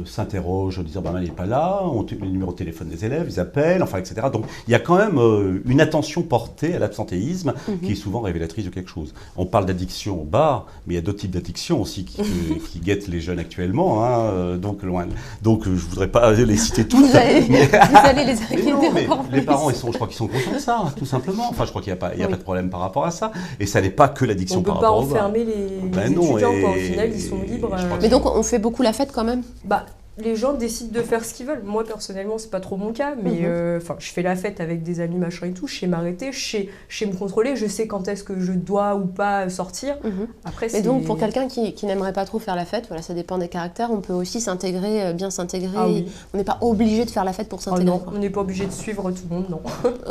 s'interrogent, disant bah, « il n'est pas là », on met le numéro de téléphone des élèves, ils appellent, enfin, etc. Donc il y a quand même une attention portée à l'absentéisme qui est souvent révélatrice de quelque chose. On parle d'addiction au bar, mais il y a d'autres types d'addictions aussi qui guettent les jeunes actuellement, hein, donc loin. Donc je ne voudrais pas les citer toutes. Vous allez les inquiéter encore plus. Les parents, je crois qu'ils sont conscients de ça, tout simplement. Enfin, je crois qu'il n'y a pas de problème par rapport à ça. Et ça n'est pas que l'addiction par rapport au bar. On ne peut pas enfermer les étudiants, quoi. Au final, ils sont libres. Mais donc, on fait beaucoup la fête quand même? Bah, les gens décident de faire ce qu'ils veulent. Moi, personnellement, c'est pas trop mon cas, mais je fais la fête avec des amis, machin et tout. Je sais m'arrêter, je sais me contrôler, je sais quand est-ce que je dois ou pas sortir. Après, et donc, pour quelqu'un qui n'aimerait pas trop faire la fête, voilà, ça dépend des caractères, on peut aussi s'intégrer, bien s'intégrer. Ah oui. On n'est pas obligé de faire la fête pour s'intégrer. Non, on n'est pas obligé de suivre tout le monde, non.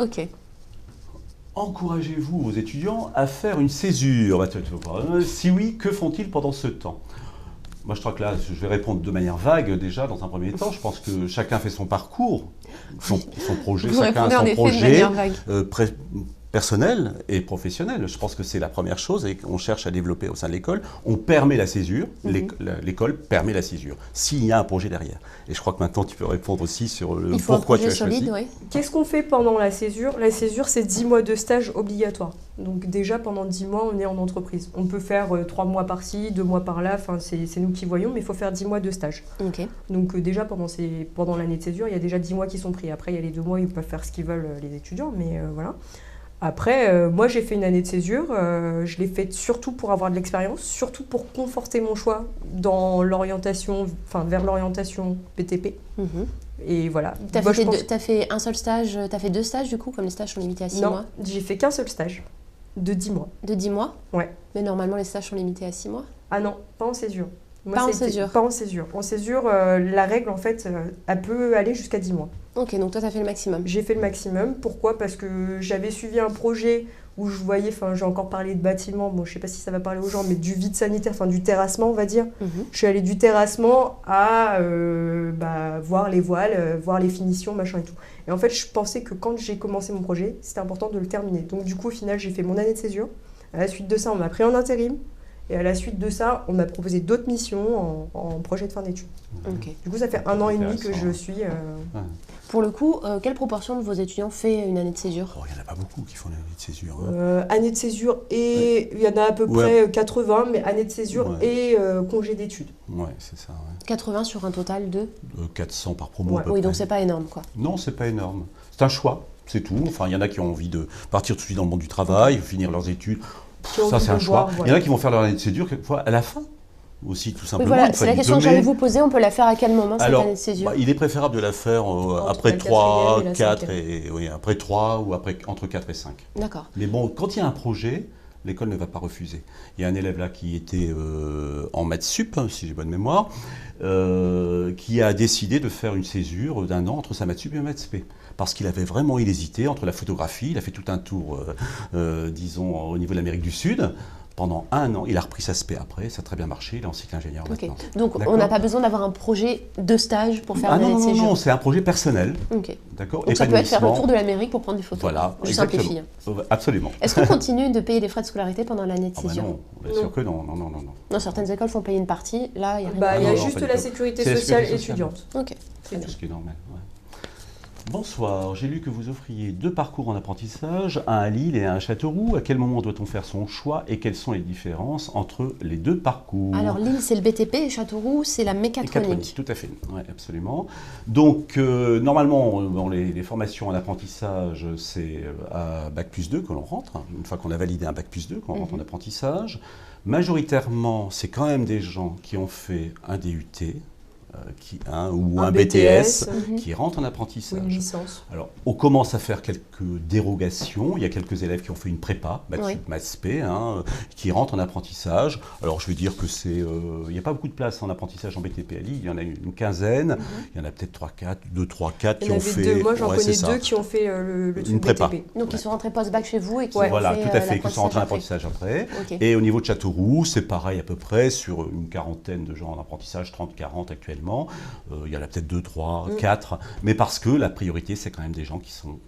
Ok. Encouragez-vous vos étudiants à faire une césure? Si oui, que font-ils pendant ce temps? Moi, je crois que là, je vais répondre de manière vague déjà dans un premier temps. Je pense que chacun fait son parcours, son projet, chacun a son projet personnel et professionnel. Je pense que c'est la première chose et qu'on cherche à développer au sein de l'école. On permet la césure, l'école permet la césure, s'il y a un projet derrière. Et je crois que maintenant, tu peux répondre aussi sur le pourquoi tu as choisi. Oui. Qu'est-ce qu'on fait pendant la césure? La césure, c'est 10 mois de stage obligatoire. Donc déjà, pendant 10 mois, on est en entreprise. On peut faire 3 mois par-ci, 2 mois par-là, enfin, c'est nous qui voyons, mais il faut faire 10 mois de stage. Okay. Donc déjà, pendant l'année de césure, il y a déjà 10 mois qui sont pris. Après, il y a les 2 mois, ils peuvent faire ce qu'ils veulent, les étudiants, mais voilà. Après, moi, j'ai fait une année de césure. Je l'ai faite surtout pour avoir de l'expérience, surtout pour conforter mon choix dans l'orientation, enfin, vers l'orientation BTP. Et voilà. T'as fait un seul stage, t'as fait 2 stages du coup, comme les stages sont limités à 6 mois? Non, j'ai fait qu'un seul stage, de 10 mois. De 10 mois? Ouais. Mais normalement, les stages sont limités à 6 mois? Ah non, pas en césure. Pas en césure? Pas en césure. En césure, la règle, en fait, elle peut aller jusqu'à 10 mois. Ok, donc toi, t'as fait le maximum? J'ai fait le maximum. Pourquoi? Parce que j'avais suivi un projet où je voyais, enfin, j'ai encore parlé de bâtiment, bon, je sais pas si ça va parler aux gens, mais du vide sanitaire, enfin, du terrassement, on va dire. Je suis allée du terrassement à voir les voiles, voir les finitions, machin et tout. Et en fait, je pensais que quand j'ai commencé mon projet, c'était important de le terminer. Donc du coup, au final, j'ai fait mon année de césure. À la suite de ça, on m'a pris en intérim. Et à la suite de ça, on m'a proposé d'autres missions en projet de fin d'études. Ok. Du coup, ça fait 1 an et demi que je suis... Pour le coup, quelle proportion de vos étudiants fait une année de césure? Il n'y en a pas beaucoup qui font l'année de césure. Année de césure et il y en a à peu près 80, mais année de césure et congé d'études. Ouais, c'est ça. Ouais. 80 sur un total de 400 par promo. À peu Oui, près. donc c'est pas énorme, quoi. Non, c'est pas énorme. C'est un choix, c'est tout. Enfin, il y en a qui ont envie de partir tout de suite dans le monde du travail, finir leurs études. Ça, c'est un choix. Voir, voilà. Il y en a qui vont faire leur année de césure quelquefois à la fin. Aussi, tout simplement. Oui, voilà, c'est la question que j'allais vous poser. On peut la faire à quel moment, cette année de césure? Il est préférable de la faire après 3, 4 après 3 ou entre 4 et 5. D'accord. Mais bon, quand il y a un projet, l'école ne va pas refuser. Il y a un élève là qui était en maths sup, si j'ai bonne mémoire, qui a décidé de faire une césure d'1 an entre sa maths sup et maths spé. Parce qu'il avait vraiment hésité entre la photographie, il a fait tout un tour, disons, au niveau de l'Amérique du Sud. Pendant 1 an, il a repris sa spé après, ça a très bien marché, il est en cycle ingénieur maintenant. Donc on n'a pas besoin d'avoir un projet de stage pour faire une année de séjour? Non, c'est un projet personnel. Ok. D'accord. Donc ça peut être faire le tour de l'Amérique pour prendre des photos. Voilà, je simplifie. Absolument. Est-ce qu'on continue de payer les frais de scolarité pendant l'année de césure? Non, bien sûr que non. Non, certaines écoles font payer une partie, là, il n'y a rien. Il y a juste la sécurité sociale étudiante. Ok. C'est tout ce qui est normal. Ouais. Bonsoir, j'ai lu que vous offriez 2 parcours en apprentissage, un à Lille et un à Châteauroux. À quel moment doit-on faire son choix et quelles sont les différences entre les 2 parcours? Alors Lille, c'est le BTP et Châteauroux, c'est la mécatronique. Tout à fait, ouais, absolument. Donc, normalement, les formations en apprentissage, c'est à Bac+2 que l'on rentre, une fois qu'on a validé un Bac+2, qu'on rentre en apprentissage. Majoritairement, c'est quand même des gens qui ont fait un DUT, ou un BTS qui rentrent en apprentissage. Ou une licence. Alors, on commence à faire quelques dérogations. Il y a quelques élèves qui ont fait une prépa, maths spé, qui rentrent en apprentissage. Alors, je veux dire que il n'y a pas beaucoup de place en apprentissage en BTP à Lille. Il y en a une quinzaine. Il y en a peut-être 2, 3, 4 qui ont fait. Moi, j'en connais 2 qui ont fait le truc prépa. BTP. Donc, ils sont rentrés post-bac chez vous et qui Voilà, tout à fait, qui sont rentrés en apprentissage après. Okay. Et au niveau de Châteauroux, c'est pareil à peu près, sur une quarantaine de gens en apprentissage, 30-40 actuellement. Il y en a peut-être 2, 3, 4, mais parce que la priorité, c'est quand même des gens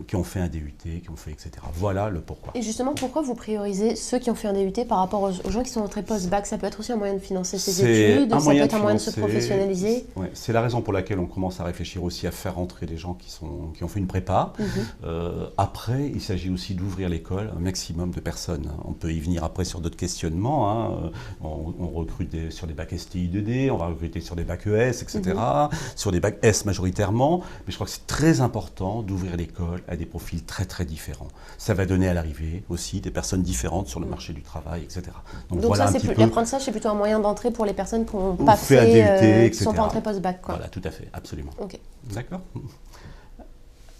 qui ont fait un DUT, qui ont fait etc. Voilà le pourquoi. Et justement, pourquoi vous priorisez ceux qui ont fait un DUT par rapport aux gens qui sont rentrés post-bac? Ça peut être aussi un moyen de financer ses études, ça peut être un moyen de se professionnaliser. Ouais, c'est la raison pour laquelle on commence à réfléchir aussi à faire rentrer des gens qui ont fait une prépa. Après, il s'agit aussi d'ouvrir l'école un maximum de personnes. On peut y venir après sur d'autres questionnements. On recrute sur des bacs STI 2D, on va recruter sur des bacs ES, etc. Sur des bacs S majoritairement, mais je crois que c'est très important d'ouvrir l'école à des profils très très différents. Ça va donner à l'arrivée aussi des personnes différentes sur le marché du travail, etc. Donc voilà ça, l'apprentissage, c'est plutôt un moyen d'entrée pour les personnes qui n'ont pas fait un DUT, qui ne sont pas entrées post-bac. Voilà, tout à fait, absolument. Okay. D'accord.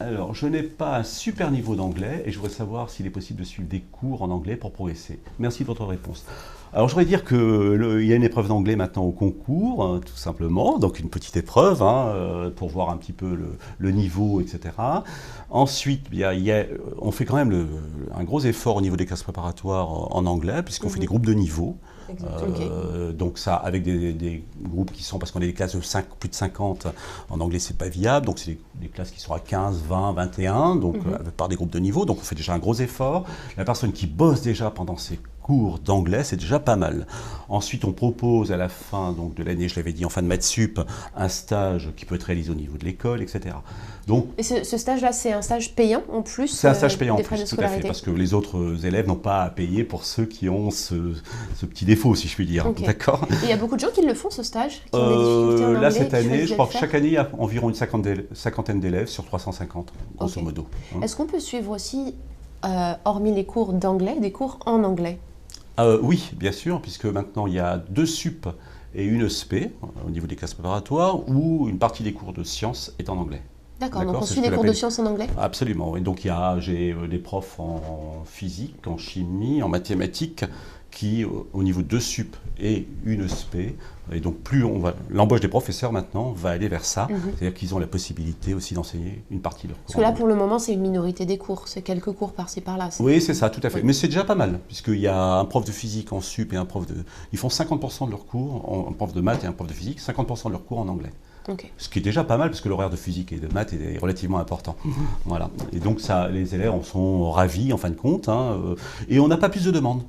Alors, je n'ai pas un super niveau d'anglais et je voudrais savoir s'il est possible de suivre des cours en anglais pour progresser. Merci de votre réponse. Alors, je voudrais dire qu'il y a une épreuve d'anglais maintenant au concours, tout simplement, donc une petite épreuve pour voir un petit peu le niveau, etc. Ensuite, on fait quand même un gros effort au niveau des classes préparatoires en anglais, puisqu'on fait des groupes de niveau. Donc ça, avec des groupes qui sont, parce qu'on a des classes de plus de 50, en anglais c'est pas viable, donc c'est des classes qui sont à 15, 20, 21, donc par des groupes de niveau, donc on fait déjà un gros effort. La personne qui bosse déjà pendant ses cours d'anglais, c'est déjà pas mal. Ensuite, on propose à la fin donc, de l'année, je l'avais dit, en fin de maths sup, un stage qui peut être réalisé au niveau de l'école, etc. Donc, et ce stage-là, c'est un stage payant en plus? C'est un stage payant en des plus, frais de tout à fait, parce que les autres élèves n'ont pas à payer pour ceux qui ont ce petit défaut, si je puis dire. Okay. D'accord. Et il y a beaucoup de gens qui le font, ce stage, qui ont des difficultés en anglais, là, cette année, je crois que chaque année, il y a environ une cinquantaine d'élèves sur 350, grosso modo. Est-ce qu'on peut suivre aussi, hormis les cours d'anglais, des cours en anglais? Oui, bien sûr, puisque maintenant il y a 2 sup et une SP au niveau des classes préparatoires où une partie des cours de sciences est en anglais. D'accord, donc on suit des cours de sciences en anglais? Absolument, et donc j'ai des profs en physique, en chimie, en mathématiques qui, au niveau de 2 sup et une SP, et donc l'embauche des professeurs maintenant va aller vers ça, c'est-à-dire qu'ils ont la possibilité aussi d'enseigner une partie de leurs cours. Parce que là, pour le moment, c'est une minorité des cours, c'est quelques cours par-ci par-là. Oui, c'est ça, tout à fait. Oui. Mais c'est déjà pas mal, puisqu'il y a un prof de physique en sup et un prof de... Ils font 50% de leurs cours, un prof de maths et un prof de physique, 50% de leurs cours en anglais. Okay. Ce qui est déjà pas mal parce que l'horaire de physique et de maths est relativement important. Voilà. Et donc ça, les élèves en sont ravis en fin de compte. Et on n'a pas plus de demandes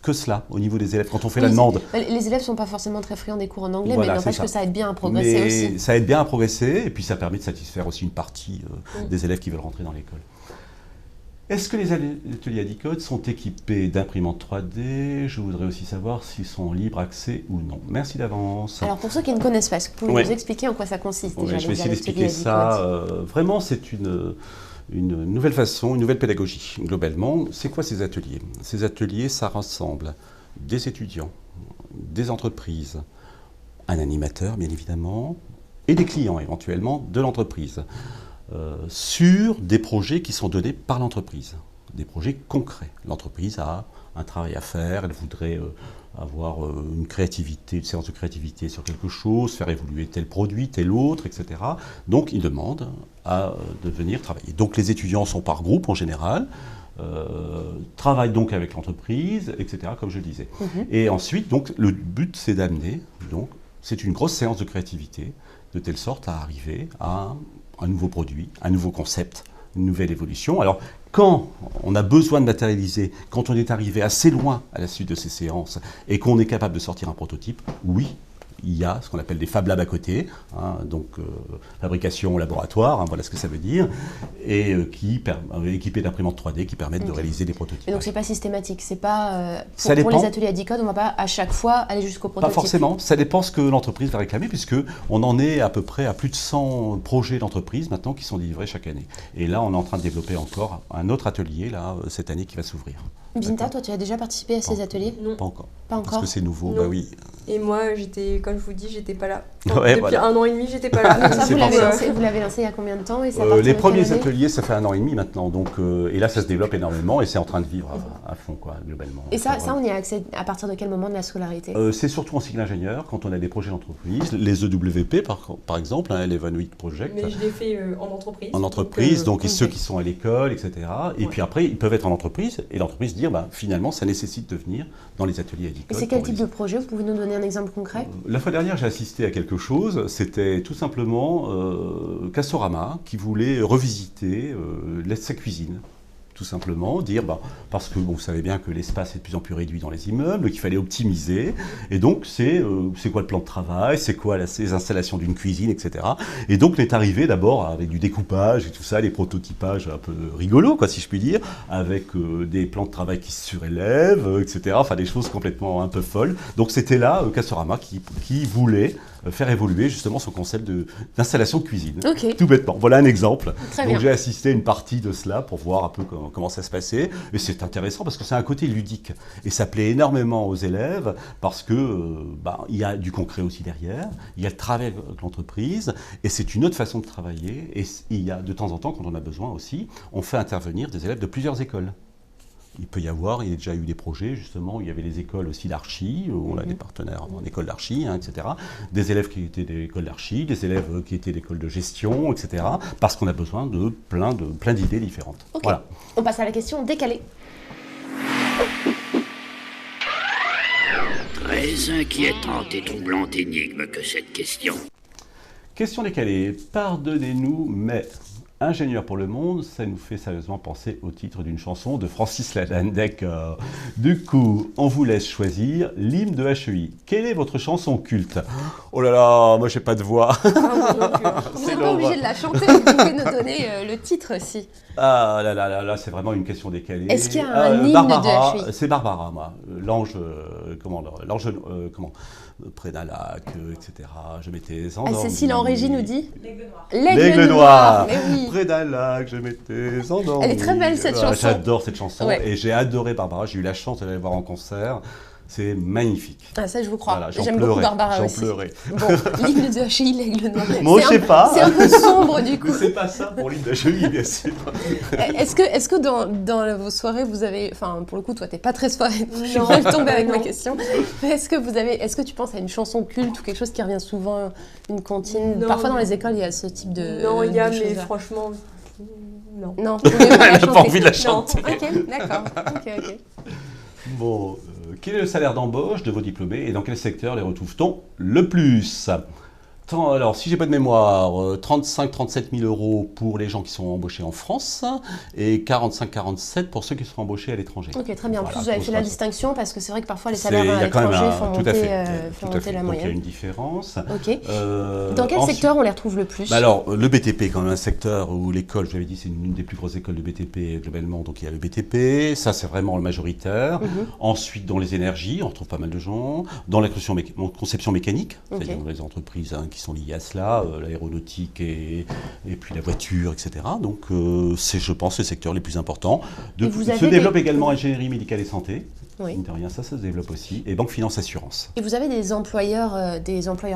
que cela au niveau des élèves quand on fait la demande. Les élèves ne sont pas forcément très friands des cours en anglais, Voilà, mais n'empêche que ça aide bien à progresser aussi. Ça aide bien à progresser et puis ça permet de satisfaire aussi une partie des élèves qui veulent rentrer dans l'école. Est-ce que les ateliers Adicode sont équipés d'imprimantes 3D? Je voudrais aussi savoir s'ils sont en libre accès ou non. Merci d'avance. Alors pour ceux qui ne connaissent pas, est-ce que vous pouvez nous expliquer en quoi ça consiste déjà, je vais essayer d'expliquer ça. Vraiment, c'est une nouvelle façon, une nouvelle pédagogie. Globalement, c'est quoi ces ateliers? Ces ateliers, ça rassemble des étudiants, des entreprises, un animateur bien évidemment, et des clients éventuellement de l'entreprise. Sur des projets qui sont donnés par l'entreprise, des projets concrets. L'entreprise a un travail à faire, elle voudrait avoir une créativité, une séance de créativité sur quelque chose, faire évoluer tel produit, tel autre, etc. Donc ils demandent de venir travailler. Donc les étudiants sont par groupe en général, travaillent donc avec l'entreprise, etc., comme je le disais. Et ensuite, donc, le but c'est d'amener, donc c'est une grosse séance de créativité, de telle sorte à arriver à un nouveau produit, un nouveau concept, une nouvelle évolution. Alors, quand on a besoin de matérialiser, quand on est arrivé assez loin à la suite de ces séances et qu'on est capable de sortir un prototype, oui, il y a ce qu'on appelle des Fab Labs à côté, donc fabrication laboratoire, voilà ce que ça veut dire, et équipés d'imprimantes 3D qui permettent de réaliser des prototypes. Et donc c'est pas systématique, c'est pas pour les ateliers Adicode, on ne va pas à chaque fois aller jusqu'au prototype. Pas forcément, ça dépend ce que l'entreprise va réclamer, puisque on en est à peu près à plus de 100 projets d'entreprise maintenant qui sont livrés chaque année. Et là, on est en train de développer encore un autre atelier là cette année qui va s'ouvrir. Binta, toi, tu as déjà participé à ces ateliers? Non. Pas encore. Pas encore. Parce que c'est nouveau, Non. bah oui. Et moi, comme je vous dis, j'étais pas là. Ouais, depuis voilà. 1 an et demi, j'étais pas là. Ça, vous l'avez lancé il y a combien de temps et ça les premiers ateliers, ça fait 1 an et demi maintenant. Donc, et là, ça se développe énormément et c'est en train de vivre à fond, quoi, globalement. Et ça, on y a accès à partir de quel moment de la scolarité? C'est surtout en cycle ingénieur, quand on a des projets d'entreprise, les EWP par exemple, Eleven Week Project. Mais je l'ai fait en entreprise. En entreprise, donc ceux qui sont à l'école, etc. Et puis après, ils peuvent être en entreprise et l'entreprise dire, finalement, ça nécessite de venir dans les ateliers Adicode. Et c'est quel type de projet? Vous pouvez nous donner un exemple concret? La fois dernière, j'ai assisté à quelque chose. C'était tout simplement Castorama qui voulait revisiter sa cuisine. Tout simplement, dire, parce que vous savez bien que l'espace est de plus en plus réduit dans les immeubles, qu'il fallait optimiser, et donc c'est quoi le plan de travail, c'est quoi les installations d'une cuisine, etc. Et donc on est arrivé d'abord avec du découpage et tout ça, les prototypages un peu rigolos, quoi, si je puis dire, avec des plans de travail qui se surélèvent, etc. Enfin des choses complètement un peu folles. Donc c'était là Castorama qui voulait faire évoluer justement son concept d'installation de cuisine. Okay. Tout bêtement. Voilà un exemple. Très donc bien. j'ai assisté à une partie de cela pour voir un peu comment ça se passait. Et c'est intéressant parce que c'est un côté ludique. Et ça plaît énormément aux élèves parce que il y a du concret aussi derrière. Il y a le travail avec l'entreprise. Et c'est une autre façon de travailler. Et il y a de temps en temps, quand on a besoin aussi, on fait intervenir des élèves de plusieurs écoles. Il y a déjà eu des projets justement où il y avait les écoles aussi d'archi, où on a des partenaires en école d'archi, etc. Des élèves qui étaient des écoles d'archi, des élèves qui étaient d'écoles de gestion, etc. Parce qu'on a besoin de plein d'idées différentes. Okay. Voilà. On passe à la question décalée. Très inquiétante et troublante énigme que cette question. Question décalée. Pardonnez-nous, mais Ingénieur pour le monde, ça nous fait sérieusement penser au titre d'une chanson de Francis Lalanne. D'accord. Du coup, on vous laisse choisir l'hymne de HEI. Quelle est votre chanson culte? Oh là là, moi j'ai pas de voix. Vous n'êtes pas obligé de la chanter, vous pouvez nous donner le titre aussi. Ah là là là là, c'est vraiment une question décalée. Est-ce qu'il y a un hymne Barbara, de HEI? C'est Barbara, moi. L'ange, près d'un lac, etc. Je m'étais endormi. Cécile en régie nous dit L'aigle noir. Mais oui. Près d'un lac, je m'étais endormi. Elle est très belle cette chanson. J'adore cette chanson et j'ai adoré Barbara. J'ai eu la chance d'aller la voir en concert. C'est magnifique. Ah, ça, je vous crois. Voilà, J'aime beaucoup Barbara aussi. J'en pleurais. Bon, l'hymne de HEI, l'aigle noir. Moi, je sais pas. C'est un peu sombre du coup. C'est pas ça pour l'hymne de HEI, bien sûr. Est-ce que dans vos soirées, vous avez... Enfin, pour le coup, toi, t'es pas très soirée. Je suis mal tombée avec ma question. Mais est-ce que tu penses à une chanson culte ou quelque chose qui revient souvent, une comptine? Non. Parfois, dans les écoles, il y a ce type de Non, il y a, de mais choses-là. franchement, non. Non, vous voulez pas la Elle n'a pas chanter. envie de la chanter. Ok, d'accord. Ok. Bon, quel est le salaire d'embauche de vos diplômés et dans quel secteur les retrouve-t-on le plus? Alors, si j'ai pas de mémoire, 35-37 000 euros pour les gens qui sont embauchés en France et 45-47 pour ceux qui sont embauchés à l'étranger. Ok, très bien. En Voilà, plus, vous avez fait la distinction parce que c'est vrai que parfois les salaires il y à a quand même l'étranger font tout à monter, fait, font tout à monter fait. la Donc, il y a moyenne. une différence. Ok. Dans quel secteur on les retrouve le plus? Alors, le BTP est quand même un secteur où l'école, je l'avais dit, c'est une des plus grosses écoles de BTP globalement. Donc, il y a le BTP, ça c'est vraiment le majoritaire. Ensuite, dans les énergies, on retrouve pas mal de gens. Dans la conception mécanique, c'est-à-dire dans les entreprises qui sont liées à cela, l'aéronautique et puis la voiture, etc. Donc, c'est, je pense, les secteurs les plus importants. Se développe également ingénierie médicale et santé. Oui. Mine de rien, ça se développe aussi. Et banque, finance, assurance. Et vous avez des employeurs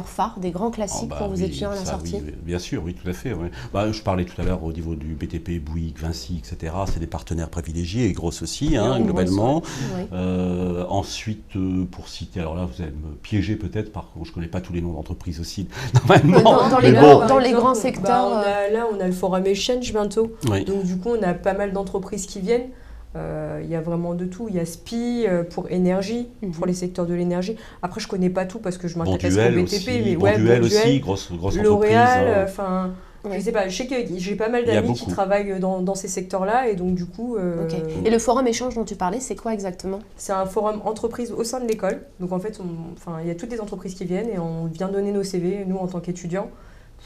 phares, des grands classiques pour vos étudiants à la sortie? Oui, bien sûr, oui, tout à fait. Oui. Je parlais tout à l'heure au niveau du BTP, Bouygues, Vinci, etc. C'est des partenaires privilégiés et grosses aussi, globalement. Oui. Ensuite, pour citer, alors là, vous allez me piéger peut-être, par contre, je ne connais pas tous les noms d'entreprises aussi, normalement. Dans les grands secteurs. On a le Forum Exchange bientôt. Oui. Donc, du coup, on a pas mal d'entreprises qui viennent. Il y a vraiment de tout. Il y a SPI pour énergie, pour les secteurs de l'énergie. Après, je connais pas tout parce que je m'intéresse au BTP. Bonduelle aussi, grosse entreprise. L'Oréal, je sais pas. Je sais que j'ai pas mal d'amis qui travaillent dans ces secteurs-là et donc du coup. Et le forum échange dont tu parlais, c'est quoi exactement? C'est un forum entreprise au sein de l'école. Donc en fait, il y a toutes les entreprises qui viennent et on vient donner nos CV, nous en tant qu'étudiants.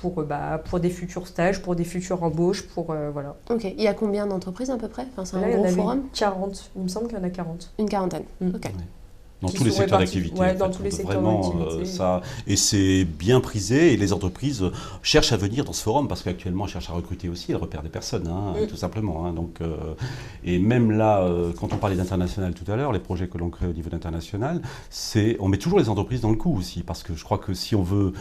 Pour des futurs stages, pour des futures embauches, voilà. Ok, il y a combien d'entreprises à peu près? C'est un là, gros forum? 40, il me semble qu'il y en a 40. Une quarantaine, ok. Ouais. Dans tous les secteurs d'activité. Ouais, dans tous les secteurs d'activité. Ça, et c'est bien prisé et les entreprises cherchent à venir dans ce forum parce qu'actuellement elles cherchent à recruter aussi, elles repèrent des personnes, tout simplement. Donc, et même là, quand on parlait d'international tout à l'heure, les projets que l'on crée au niveau d'international, on met toujours les entreprises dans le coup aussi parce que je crois que si on veut,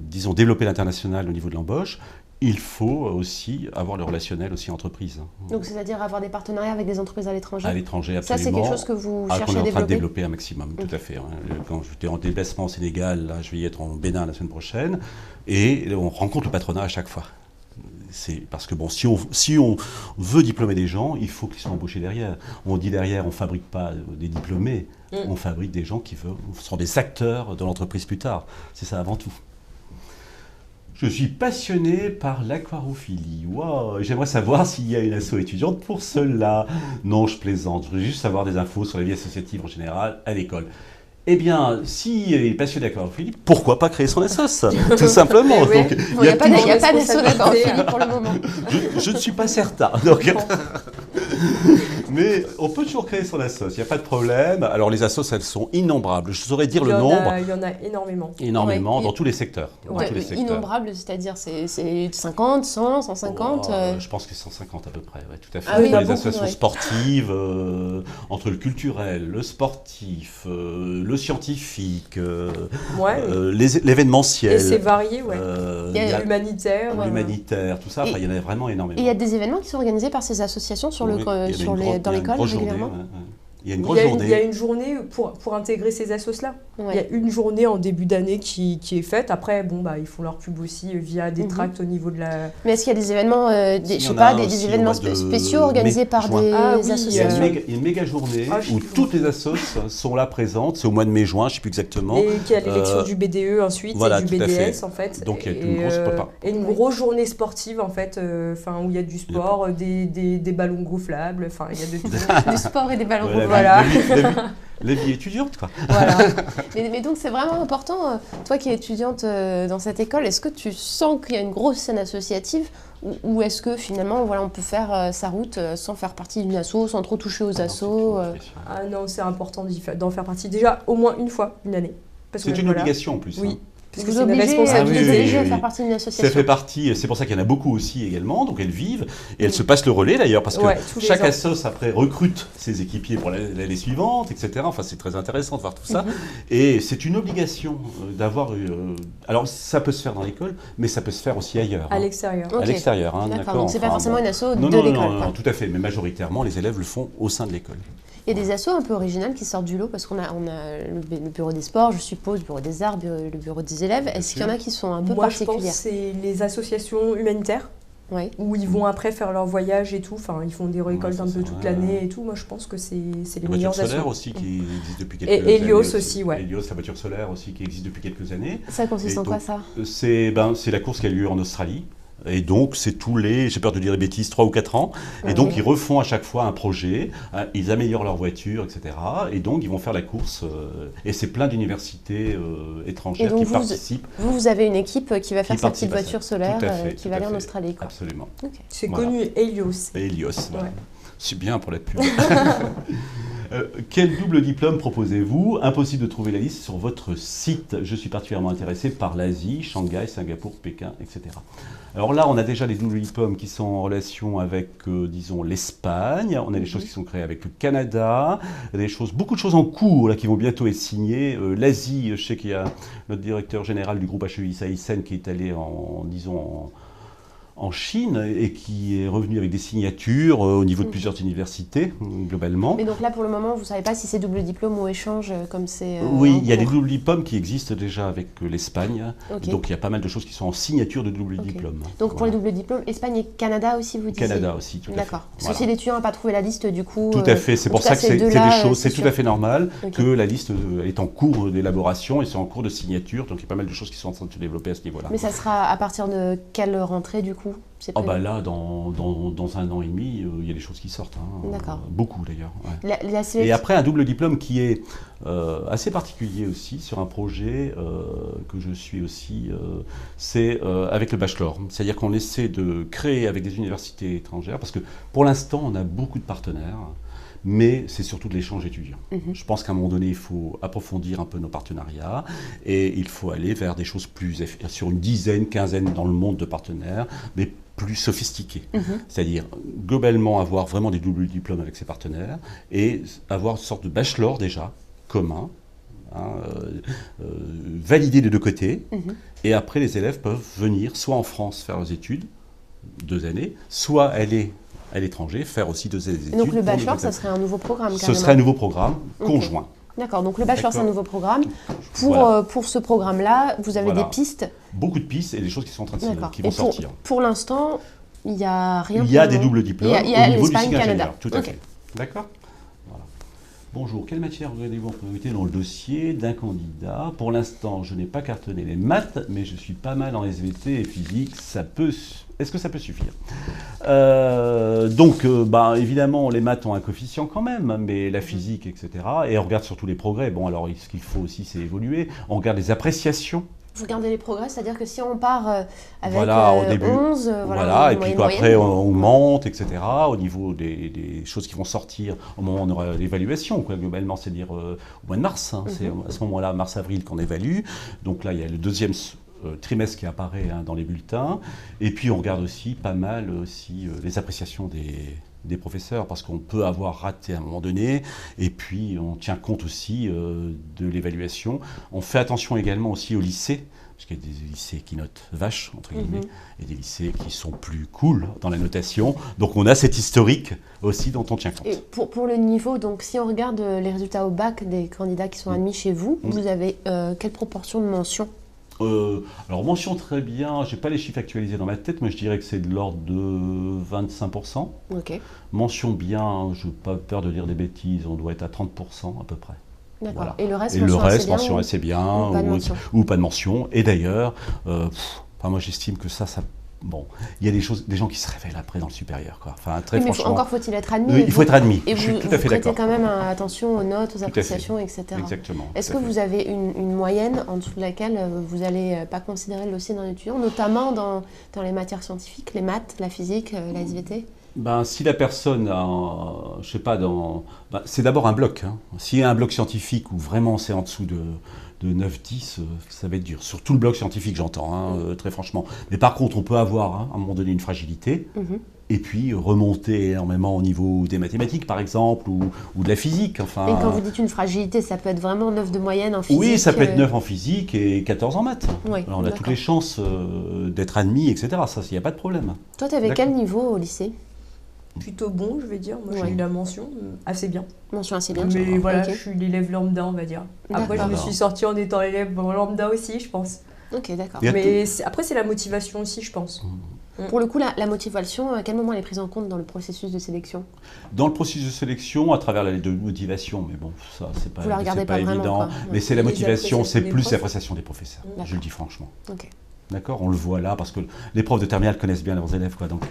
disons, développer l'international au niveau de l'embauche, il faut aussi avoir le relationnel aussi entreprise. Donc, c'est-à-dire avoir des partenariats avec des entreprises à l'étranger? À l'étranger, absolument. Ça, c'est quelque chose que vous cherchez qu'on est à en train de développer? développer un maximum, tout à fait. Quand j'étais en déplacement au Sénégal, là, je vais y être en Bénin la semaine prochaine, et on rencontre le patronat à chaque fois. C'est parce que bon, si on veut diplômer des gens, il faut qu'ils soient embauchés derrière. On dit derrière, on ne fabrique pas des diplômés, on fabrique des gens qui sont des acteurs de l'entreprise plus tard. C'est ça avant tout. Je suis passionné par l'aquarophilie. Wow, j'aimerais savoir s'il y a une asso étudiante pour cela. Non, je plaisante. Je voudrais juste savoir des infos sur la vie associative en général à l'école. Eh bien, s'il est passionné d'aquarophilie, pourquoi pas créer son assos? Tout simplement. Donc, il n'y a pas d'asso d'aquarophilie pour le moment. Je ne suis pas certain. Donc, mais on peut toujours créer son assos, il n'y a pas de problème. Alors les assos, elles sont innombrables. Je saurais dire le nombre. Il y en a énormément. Énormément, dans tous les secteurs. Innombrables, c'est-à-dire c'est 50, 100, 150 Je pense que c'est 150 à peu près, ouais, tout à fait. Ah oui, les associations sportives, entre le culturel, le sportif, le scientifique, l'événementiel. Et c'est varié, ouais. Il y a l'humanitaire, tout ça. Enfin, il y en a vraiment énormément. Et il y a des événements qui sont organisés par ces associations dans l'école régulièrement? Il y a une grosse journée. Il y a une journée pour intégrer ces assos-là. Ouais. Il y a une journée en début d'année qui est faite. Après, ils font leur pub aussi via des tracts au niveau de la... Mais est-ce qu'il y a des événements, des événements spéciaux organisés par des associations? Il y a une méga journée où toutes les assos sont là présentes. C'est au mois de mai-juin, je ne sais plus exactement. Et qu'il y a l'élection du BDE ensuite, et du BDS en fait. Donc il y a une grosse prépa. Et une grosse journée sportive en fait, où il y a du sport, des ballons gonflables, il y a de tout. Du sport et des ballons gonflables. Voilà. La vie étudiante, quoi. Voilà. Mais donc, c'est vraiment important, toi qui es étudiante dans cette école, est-ce que tu sens qu'il y a une grosse scène associative ou est-ce que finalement, on peut faire sa route sans faire partie d'une asso, sans trop toucher aux assos Ah non, c'est important d'en faire partie déjà au moins une fois, une année. C'est une obligation en plus. Oui. Parce que vous obligez à faire partie d'une association. Ça fait partie, c'est pour ça qu'il y en a beaucoup aussi également, donc elles vivent et elles se passent le relais d'ailleurs, parce que chaque assos après recrute ses équipiers pour l'année suivante, etc. Enfin, c'est très intéressant de voir tout ça. Et c'est une obligation d'avoir. Alors, ça peut se faire dans l'école, mais ça peut se faire aussi ailleurs. À l'extérieur. À l'extérieur, d'accord. Donc, c'est pas forcément une asso de l'école. Non, tout à fait, mais majoritairement, les élèves le font au sein de l'école. Il y a des assos un peu originales qui sortent du lot parce qu'on a le bureau des sports, je suppose, le bureau des arts, le bureau des élèves. Est-ce qu'il y en a qui sont un peu particulières? Moi, je pense que c'est les associations humanitaires. Oui. où ils vont après faire leur voyage et tout. Enfin, ils font des récoltes un peu toute l'année et tout. Moi, je pense que c'est les meilleurs voiture solaire assos. aussi qui existe depuis quelques années. Et Helios aussi, ouais. Helios, la voiture solaire aussi qui existe depuis quelques années. Ça consiste Et en quoi donc, ça? C'est la course qui a lieu en Australie. Et donc, c'est tous les, j'ai peur de dire des bêtises, 3 ou 4 ans. Et donc, ils refont à chaque fois un projet, ils améliorent leur voiture, etc. Et donc, ils vont faire la course. Et c'est plein d'universités étrangères qui participent. Vous avez une équipe qui va faire sa petite participe à ça. voiture solaire Tout à fait, qui va aller en Australie, quoi. Absolument. Ok. C'est Voilà. connu, Helios. Et Helios, voilà. Ouais. C'est bien pour la pub. Quel double diplôme proposez-vous? Impossible de trouver la liste sur votre site. Je suis particulièrement intéressé par l'Asie, Shanghai, Singapour, Pékin, etc. Alors là, on a déjà des doubles diplômes qui sont en relation avec, disons, l'Espagne. On a des choses qui sont créées avec le Canada. Beaucoup de choses en cours là, qui vont bientôt être signées. L'Asie, je sais qu'il y a notre directeur général du groupe HEI, Saïsen, qui est allé en Chine et qui est revenu avec des signatures au niveau de plusieurs universités, globalement. Mais donc là, pour le moment, vous ne savez pas si c'est double diplôme ou échange, comme c'est oui, il y a des doubles diplômes qui existent déjà avec l'Espagne. Okay. Donc il y a pas mal de choses qui sont en signature de double diplôme. Donc pour les doubles diplômes, Espagne et Canada aussi, vous disiez? Canada aussi, tout à fait. D'accord. Parce que si l'étudiant n'a pas trouvé la liste, du coup... Tout à fait, c'est pour ça que c'est des choses, c'est tout à fait normal que la liste est en cours d'élaboration et c'est en cours de signature. Donc il y a pas mal de choses qui sont en train de se développer à ce niveau-là. Mais ça sera à partir de quelle rentrée, du coup? Oh bah là, dans 1 an et demi, il y a des choses qui sortent. Hein. D'accord. Beaucoup d'ailleurs. Ouais. Et Et après, un double diplôme qui est assez particulier aussi sur un projet que je suis aussi, c'est avec le bachelor. C'est-à-dire qu'on essaie de créer avec des universités étrangères, parce que pour l'instant, on a beaucoup de partenaires. Mais c'est surtout de l'échange étudiant. Je pense qu'à un moment donné, il faut approfondir un peu nos partenariats et il faut aller vers des choses plus sur une dizaine, quinzaine dans le monde de partenaires, mais plus sophistiqués. C'est-à-dire, globalement, avoir vraiment des doubles diplômes avec ses partenaires et avoir une sorte de bachelor déjà, commun, validé des deux côtés. Et après, les élèves peuvent venir soit en France faire leurs études, 2 années, soit aller à l'étranger, faire aussi 2 études. Et donc le bachelor, ça serait un nouveau programme, carrément. Ce serait un nouveau programme conjoint. D'accord, donc le bachelor, c'est un nouveau programme. Pour ce programme-là, vous avez des pistes? Beaucoup de pistes et des choses qui sont en train de qui vont sortir. Pour l'instant, il n'y a rien. Il y a des doubles diplômes il y a au niveau du l'Espagne, cycle Canada. ingénieur. Tout à fait. D'accord. Voilà. Bonjour, quelle matière regardez-vous en priorité dans le dossier d'un candidat? Pour l'instant, je n'ai pas cartonné les maths, mais je suis pas mal en SVT et physique. Est-ce que ça peut suffire? Donc, évidemment, les maths ont un coefficient quand même, mais la physique, etc. Et on regarde surtout les progrès. Bon, alors, ce qu'il faut aussi, c'est évoluer. On regarde les appréciations. Vous regardez les progrès, c'est-à-dire que si on part avec au début, 11, et puis après on monte, etc. Au niveau des choses qui vont sortir au moment où on aura l'évaluation, globalement, c'est-à-dire au mois de mars. C'est à ce moment-là, mars-avril, qu'on évalue. Donc là, il y a le 2e trimestre qui apparaît dans les bulletins. Et puis on regarde aussi pas mal les appréciations des professeurs, parce qu'on peut avoir raté à un moment donné, et puis on tient compte aussi de l'évaluation. On fait attention également aussi au lycée, parce qu'il y a des lycées qui notent vache, entre guillemets, et des lycées qui sont plus cool dans la notation. Donc on a cet historique aussi dont on tient compte. Et pour le niveau, donc si on regarde les résultats au bac des candidats qui sont admis chez vous, vous avez quelle proportion de mentions? Alors mention très bien, je n'ai pas les chiffres actualisés dans ma tête, mais je dirais que c'est de l'ordre de 25%. Ok. Mention bien, je n'ai pas peur de dire des bêtises, on doit être à 30% à peu près. D'accord. Voilà. Et le reste, mention assez bien, ou pas de mention. Et d'ailleurs, moi j'estime que ça... Bon, il y a des gens qui se révèlent après dans le supérieur, quoi. Enfin, très franchement. Encore faut-il être admis. Il faut être admis. Et je suis tout à fait vous prêtez d'accord. quand même attention aux notes, aux appréciations, etc. Exactement. Est-ce que vous avez une moyenne en dessous de laquelle vous n'allez pas considérer le dossier d'un étudiant, notamment dans les matières scientifiques, les maths, la physique, la SVT? Si la personne a, je sais pas, c'est d'abord un bloc. S'il y a un bloc scientifique où vraiment c'est en dessous de 9-10, ça va être dur. Sur tout le bloc scientifique, j'entends, très franchement. Mais par contre, on peut avoir, à un moment donné, une fragilité, et puis remonter énormément au niveau des mathématiques, par exemple, ou de la physique. Enfin, et quand vous dites une fragilité, ça peut être vraiment 9 de moyenne en physique? Oui, ça peut être 9 en physique et 14 en maths. Oui, alors, on a toutes les chances d'être admis, etc. Ça, il n'y a pas de problème. Toi, tu avais quel niveau au lycée? Plutôt bon, je vais dire. Moi, j'ai eu la mention assez bien. Mention assez bien. Mais voilà, je suis l'élève lambda, on va dire. Après, je me suis sortie en étant élève lambda aussi, je pense. Ok, d'accord. Mais après, c'est la motivation aussi, je pense. Pour le coup, la motivation, à quel moment elle est prise en compte dans le processus de sélection? Dans le processus de sélection, à travers la lettre de motivation, mais bon, ça, c'est pas, Vous la regardez c'est pas pas vraiment, évident. quoi. Mais c'est la Les motivation, c'est appréciations des plus profs. l'appréciation des professeurs. D'accord. Je le dis franchement. Ok. D'accord, on le voit là, parce que les profs de terminale connaissent bien leurs élèves, quoi, donc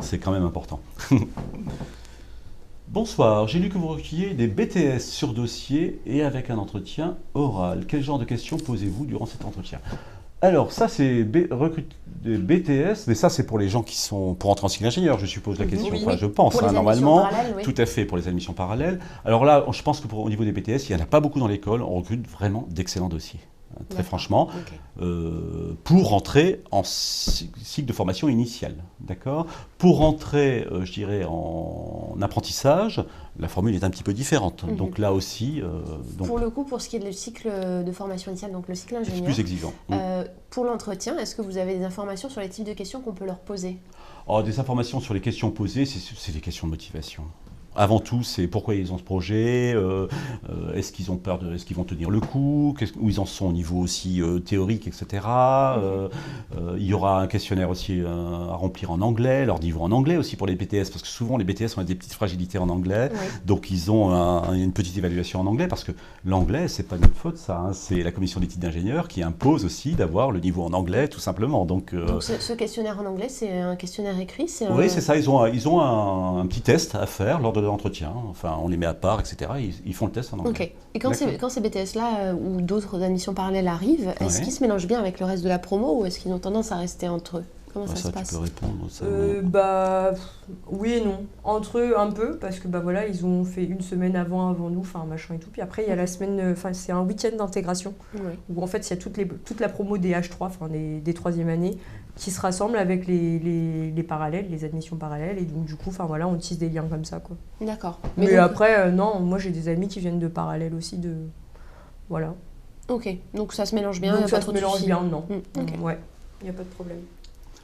c'est quand même important. Bonsoir, j'ai lu que vous recueilliez des BTS sur dossier et avec un entretien oral. Quel genre de questions posez-vous durant cet entretien? Alors, ça, c'est des BTS, mais ça, c'est pour les gens qui sont pour entrer en cycle ingénieur, je suppose la question. Oui, Enfin, je pense, pour les admissions normalement. parallèles, oui. Tout à fait, pour les admissions parallèles. Alors là, je pense que au niveau des BTS, il n'y en a pas beaucoup dans l'école. On recrute vraiment d'excellents dossiers. Très D'accord. franchement, Ok. pour rentrer en cycle de formation initiale, d'accord. Pour rentrer, je dirais, en apprentissage, la formule est un petit peu différente. Mhm. Donc là aussi, Pour le coup, pour ce qui est du cycle de formation initiale, donc le cycle c'est ingénieur, plus exigeant. pour l'entretien, est-ce que vous avez des informations sur les types de questions qu'on peut leur poser? Oh, des informations sur les questions posées, c'est des questions de motivation. Avant tout, c'est pourquoi ils ont ce projet, est-ce qu'ils ont peur est-ce qu'ils vont tenir le coup, où ils en sont au niveau aussi théorique, etc. Il y aura un questionnaire aussi à remplir en anglais, leur niveau en anglais aussi pour les BTS, parce que souvent les BTS ont des petites fragilités en anglais, Oui. donc ils ont une petite évaluation en anglais, parce que l'anglais, c'est pas notre faute, ça, hein, c'est la commission d'éthique d'ingénieur qui impose aussi d'avoir le niveau en anglais, tout simplement. Donc ce questionnaire en anglais, c'est un questionnaire écrit? oui, c'est ça, ils ont un petit test à faire lors de l'entretien, enfin on les met à part, etc. Ils font le test en anglais. Ok. Et quand ces BTS-là ou d'autres admissions parallèles arrivent, est-ce Ouais. qu'ils se mélangent bien avec le reste de la promo ou est-ce qu'ils ont tendance à rester entre eux? Comment ça se Ça, passe? tu peux répondre. Ça, Bah oui et non. Entre eux un peu parce que bah voilà ils ont fait une semaine avant nous, enfin machin et tout. Puis après il y a la semaine, enfin c'est un week-end d'intégration Oui. où en fait il y a toute la promo des H3, enfin des troisième années qui se rassemblent avec les parallèles, les admissions parallèles et donc du coup enfin voilà on tisse des liens comme ça quoi. D'accord. Mais donc- après non, moi j'ai des amis qui viennent de parallèles aussi de voilà. Ok. Donc ça se mélange bien. y a Donc pas ça trop se de mélange soucis. bien non. Ok. Ouais, il y a pas de problème.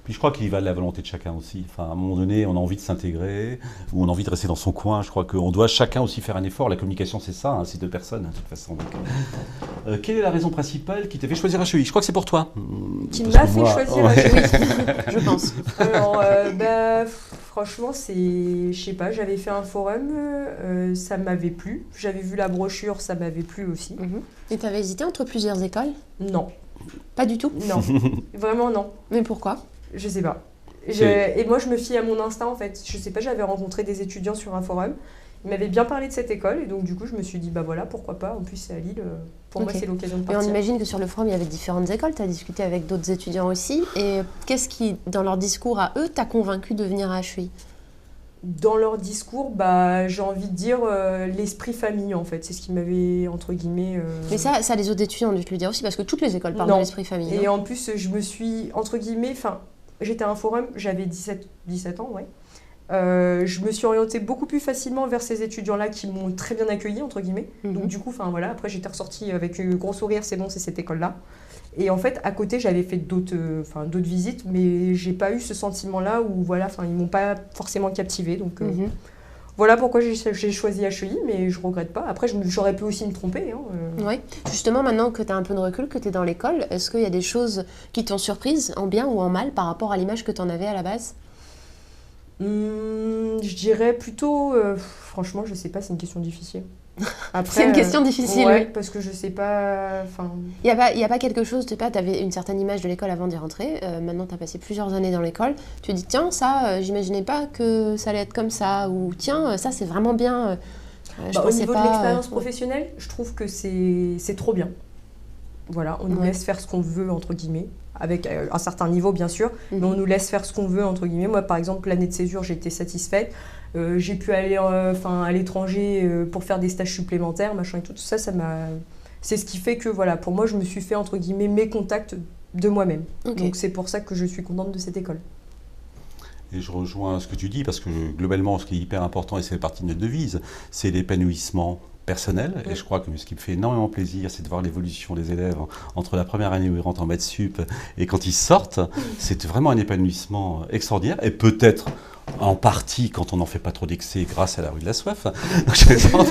Puis je crois qu'il va de la volonté de chacun aussi. Enfin, à un moment donné, on a envie de s'intégrer ou on a envie de rester dans son coin. Je crois qu'on doit chacun aussi faire un effort. La communication, c'est ça, hein, c'est deux personnes, de toute façon. Donc, quelle est la raison principale qui t'a fait choisir HEI? Je crois que c'est pour toi. Qui Parce m'a que fait moi- choisir ouais. HEI, je pense. Alors, franchement, je sais pas, j'avais fait un forum, ça m'avait plu. J'avais vu la brochure, ça m'avait plu aussi. Mhm. Et tu avais hésité entre plusieurs écoles? Non, Pas du tout. non, vraiment non, Mais pourquoi? je sais pas. C'est- Et moi, je me fie à mon instinct en fait. Je sais pas, j'avais rencontré des étudiants sur un forum. Ils m'avaient bien parlé de cette école et donc du coup, je me suis dit, bah voilà, pourquoi pas. En plus, c'est à Lille. Pour moi, Ok. c'est l'occasion de Et on partir. imagine que sur le forum, il y avait différentes écoles. Tu as discuté avec d'autres étudiants aussi. Et qu'est-ce qui, dans leur discours à eux, t'a convaincu de venir à HEI? Dans leur discours, bah, j'ai envie de dire l'esprit famille en fait. C'est ce qui m'avait, entre guillemets... Mais ça, les autres étudiants ont dû te le dire aussi, parce que toutes les écoles parlent de Non. l'esprit famille. Et hein. en plus, je me suis, entre guillemets, enfin, j'étais à un forum, j'avais 17 ans, ouais. Je me suis orientée beaucoup plus facilement vers ces étudiants-là qui m'ont très bien accueillie, entre guillemets. Mhm. Donc du coup, enfin voilà, après j'étais ressortie avec un gros sourire, c'est bon, c'est cette école-là. Et en fait, à côté, j'avais fait d'autres visites, mais j'ai pas eu ce sentiment-là où voilà, enfin, ils m'ont pas forcément captivée. Donc Mhm. voilà pourquoi j'ai choisi HEI, mais je regrette pas. Après, j'aurais pu aussi me tromper. Hein, Oui. Justement, maintenant que tu as un peu de recul, que tu es dans l'école, est-ce qu'il y a des choses qui t'ont surprise, en bien ou en mal, par rapport à l'image que tu en avais à la base? Je dirais plutôt, franchement, je sais pas, c'est une question difficile. Après, C'est une question difficile, ouais, oui. parce que je sais pas, enfin, Il n'y a pas quelque chose, tu sais pas, tu avais une certaine image de l'école avant d'y rentrer, maintenant tu as passé plusieurs années dans l'école, tu te dis tiens, ça, j'imaginais pas que ça allait être comme ça, ou tiens, ça c'est vraiment bien, je au pensais niveau pas, de l'expérience ouais. professionnelle, je trouve que c'est trop bien. Voilà, on nous Ouais. laisse faire ce qu'on veut, entre guillemets, avec un certain niveau, bien sûr, Mhm. mais on nous laisse faire ce qu'on veut, entre guillemets. Moi, par exemple, l'année de césure, j'ai été satisfaite. J'ai pu aller à l'étranger pour faire des stages supplémentaires, machin et tout. Ça, c'est ce qui fait que, voilà, pour moi, je me suis fait, entre guillemets, mes contacts de moi-même. Ok. Donc, c'est pour ça que je suis contente de cette école. Et je rejoins ce que tu dis, parce que globalement, ce qui est hyper important, et c'est partie de notre devise, c'est l'épanouissement personnel. Oui. Et je crois que ce qui me fait énormément plaisir, c'est de voir l'évolution des élèves entre la première année où ils rentrent en maths sup et quand ils sortent. C'est vraiment un épanouissement extraordinaire. Et peut-être, en partie quand on n'en fait pas trop d'excès grâce à la rue de la soif. Je plaisante.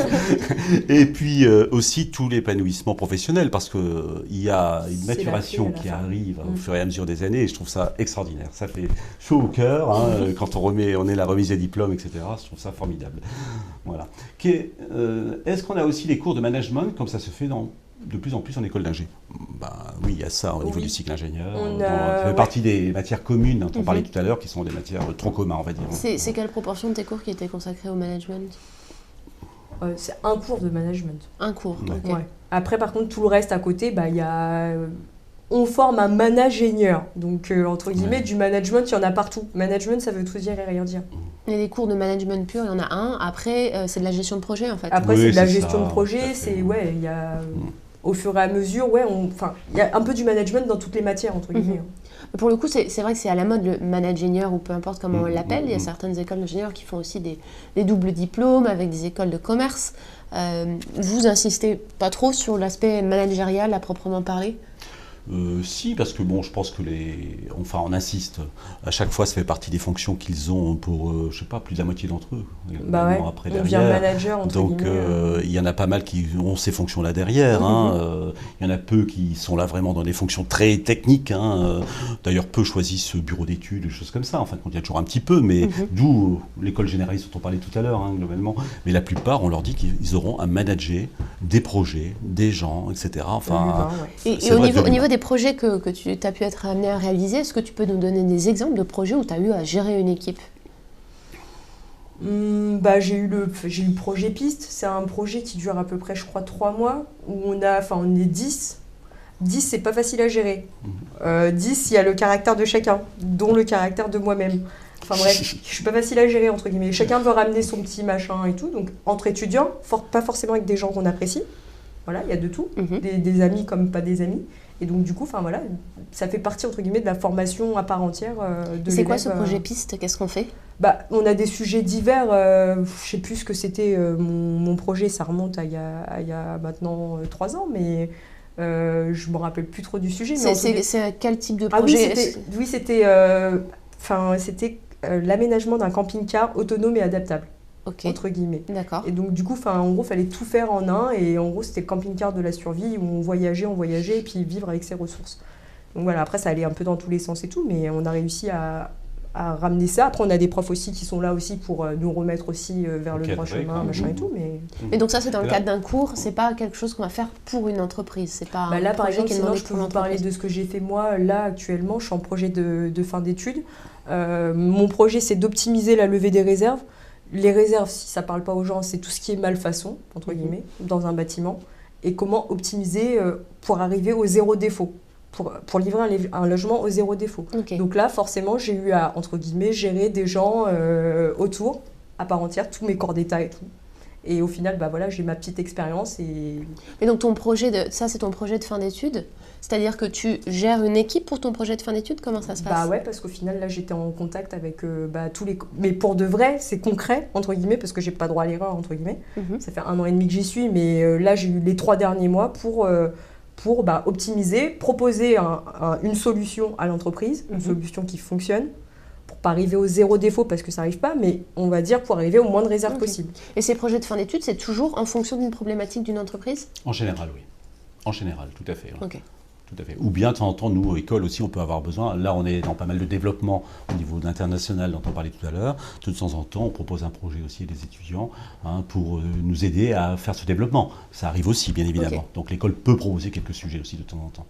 Et puis aussi tout l'épanouissement professionnel, parce qu'il y a une maturation qui arrive au fur et à mesure des années, et je trouve ça extraordinaire. Ça fait chaud au cœur quand on est la remise des diplômes, etc. Je trouve ça formidable. Voilà. Est-ce qu'on a aussi des cours de management, comme ça se fait de plus en plus en école d'ingé? Oui, il y a ça au niveau du cycle ingénieur. Ça fait partie des matières communes dont on parlait tout à l'heure, qui sont des matières trop communes, on va dire. C'est quelle proportion de tes cours qui étaient consacrés au management? C'est un cours de management. Un cours, ok. Ouais. Après, par contre, tout le reste à côté, il y a... on forme un managérieur. Donc, entre guillemets, du management, il y en a partout. Management, ça veut tout dire et rien dire. Il y a des cours de management pur, il y en a un. Après, c'est de la gestion de projet, en fait. Après, c'est de la gestion de projet. Il y a... Au fur et à mesure, il y a un peu du management dans toutes les matières, entre guillemets. Pour le coup, c'est vrai que c'est à la mode le managingenieur, ou peu importe comment on l'appelle. Il y a certaines écoles d'ingénieurs qui font aussi des doubles diplômes avec des écoles de commerce. Vous insistez pas trop sur l'aspect managérial à proprement parler? Si, parce que je pense que on insiste. À chaque fois, ça fait partie des fonctions qu'ils ont pour, je sais pas, plus de la moitié d'entre eux. Après, on devient manager, entre guillemets. Il y en a pas mal qui ont ces fonctions-là derrière. Il y en a peu qui sont là vraiment dans des fonctions très techniques. D'ailleurs, peu choisissent ce bureau d'études, des choses comme ça. Enfin, il y a toujours un petit peu, mais d'où l'école généraliste dont on parlait tout à l'heure, globalement. Mais la plupart, on leur dit qu'ils auront à manager des projets, des gens, etc. Et au niveau des projets que tu as pu être amené à réaliser, est-ce que tu peux nous donner des exemples de projets où tu as eu à gérer une équipe? J'ai eu le projet Piste. C'est un projet qui dure à peu près, je crois, 3 mois, où on est 10. 10, c'est pas facile à gérer. 10, il y a le caractère de chacun, dont le caractère de moi-même. Enfin bref, je suis pas facile à gérer, entre guillemets. Chacun veut ramener son petit machin et tout. Donc, entre étudiants, pas forcément avec des gens qu'on apprécie. Voilà, il y a de tout. Des amis comme pas des amis. Et donc, du coup, ça fait partie, entre guillemets, de la formation à part entière de l'élève. C'est quoi ce projet Piste? Qu'est-ce qu'on fait? On a des sujets divers. Je sais plus ce que c'était mon projet. Ça remonte à il y a maintenant 3 ans, mais je me rappelle plus trop du sujet. C'est quel type de projet? C'était l'aménagement d'un camping-car autonome et adaptable. Entre guillemets. D'accord. Et donc, du coup, en gros, il fallait tout faire en un. Et en gros, c'était le camping-car de la survie où on voyageait, et puis vivre avec ses ressources. Donc voilà, après, ça allait un peu dans tous les sens et tout, mais on a réussi à ramener ça. Après, on a des profs aussi qui sont là aussi pour nous remettre aussi vers le droit chemin, machin et tout. Mais donc ça, c'est dans le cadre d'un cours, c'est pas quelque chose qu'on va faire pour une entreprise. C'est pas là, par exemple, sinon, je peux vous parler de ce que j'ai fait moi. Là, actuellement, je suis en projet de fin d'études. Mon projet, c'est d'optimiser la levée des réserves. Les réserves, si ça ne parle pas aux gens, c'est tout ce qui est malfaçon, entre guillemets, dans un bâtiment. Et comment optimiser pour arriver au zéro défaut, pour livrer un logement au zéro défaut. Donc là, forcément, j'ai eu à, entre guillemets, gérer des gens autour, à part entière, tous mes corps d'état et tout. Et au final, j'ai ma petite expérience. Et donc, ça, c'est ton projet de fin d'études? C'est-à-dire que tu gères une équipe pour ton projet de fin d'études? Comment ça se passe? Ouais, parce qu'au final, là, j'étais en contact avec tous les... Mais pour de vrai, c'est concret, entre guillemets, parce que j'ai pas droit à l'erreur, entre guillemets. Ça fait 1 an et demi que j'y suis, mais là, j'ai eu les 3 derniers mois pour optimiser, proposer une solution à l'entreprise, une solution qui fonctionne, pour pas arriver au zéro défaut, parce que ça n'arrive pas, mais on va dire pour arriver au moins de réserves possible. Et ces projets de fin d'études, c'est toujours en fonction d'une problématique d'une entreprise? En général, oui. En général, tout à fait. Ouais. Tout à fait. Ou bien, de temps en temps, nous, école aussi, on peut avoir besoin. Là, on est dans pas mal de développement au niveau international dont on parlait tout à l'heure. De temps en temps, on propose un projet aussi à des étudiants pour nous aider à faire ce développement. Ça arrive aussi, bien évidemment. Donc, l'école peut proposer quelques sujets aussi de temps en temps.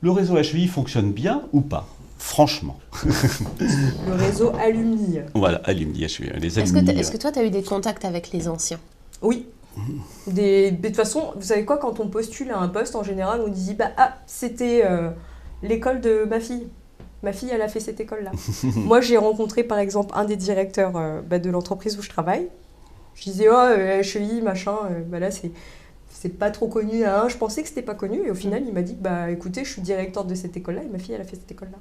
Le réseau HEI fonctionne bien ou pas? Franchement. Le réseau alumni. Voilà, alumni HEI. Les alumni. Est-ce que toi, tu as eu des contacts avec les anciens? Oui. De toute façon, vous savez quoi, quand on postule à un poste, en général, on dit c'était l'école de ma fille. Ma fille, elle a fait cette école-là. Moi, j'ai rencontré, par exemple, un des directeurs de l'entreprise où je travaille. Je disais, HEI, machin, là, c'est pas trop connu. Hein. Je pensais que c'était pas connu. Et au final, il m'a dit, écoutez, je suis directeur de cette école-là et ma fille, elle a fait cette école-là.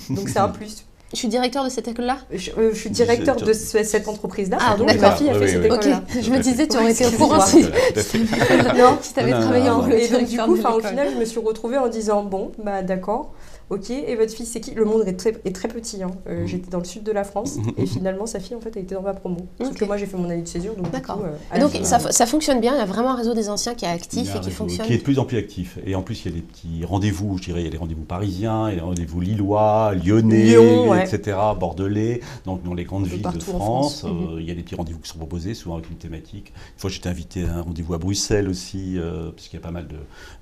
Donc, c'est un plus. Je suis directeur de cette école-là. Je suis directeur de cette entreprise-là. Ah, donc ma d'accord. fille a fait cette école-là. Ok, je me disais, tu aurais été au Ouais, courant si Non, tu avais travaillé en et donc du coup, au final, je me suis retrouvée en disant, bon, bah d'accord. Ok, et votre fille, c'est qui? Le monde est très petit. Hein. J'étais dans le sud de la France et finalement, sa fille, en fait, elle était dans ma promo. Sauf que moi, j'ai fait mon année de césure. D'accord. Donc, ça fonctionne bien. Il y a vraiment un réseau des anciens qui est actif et qui fonctionne. Qui est de plus en plus actif. Et en plus, il y a des petits rendez-vous, je dirais, il y a des rendez-vous parisiens, il y a des rendez-vous lillois, lyonnais, Lyon, ouais. etc., bordelais, donc dans les grandes villes de France. En Il y a des petits rendez-vous qui sont proposés, souvent avec une thématique. Une fois, j'étais invité à un rendez-vous à Bruxelles aussi, parce qu'il y a pas mal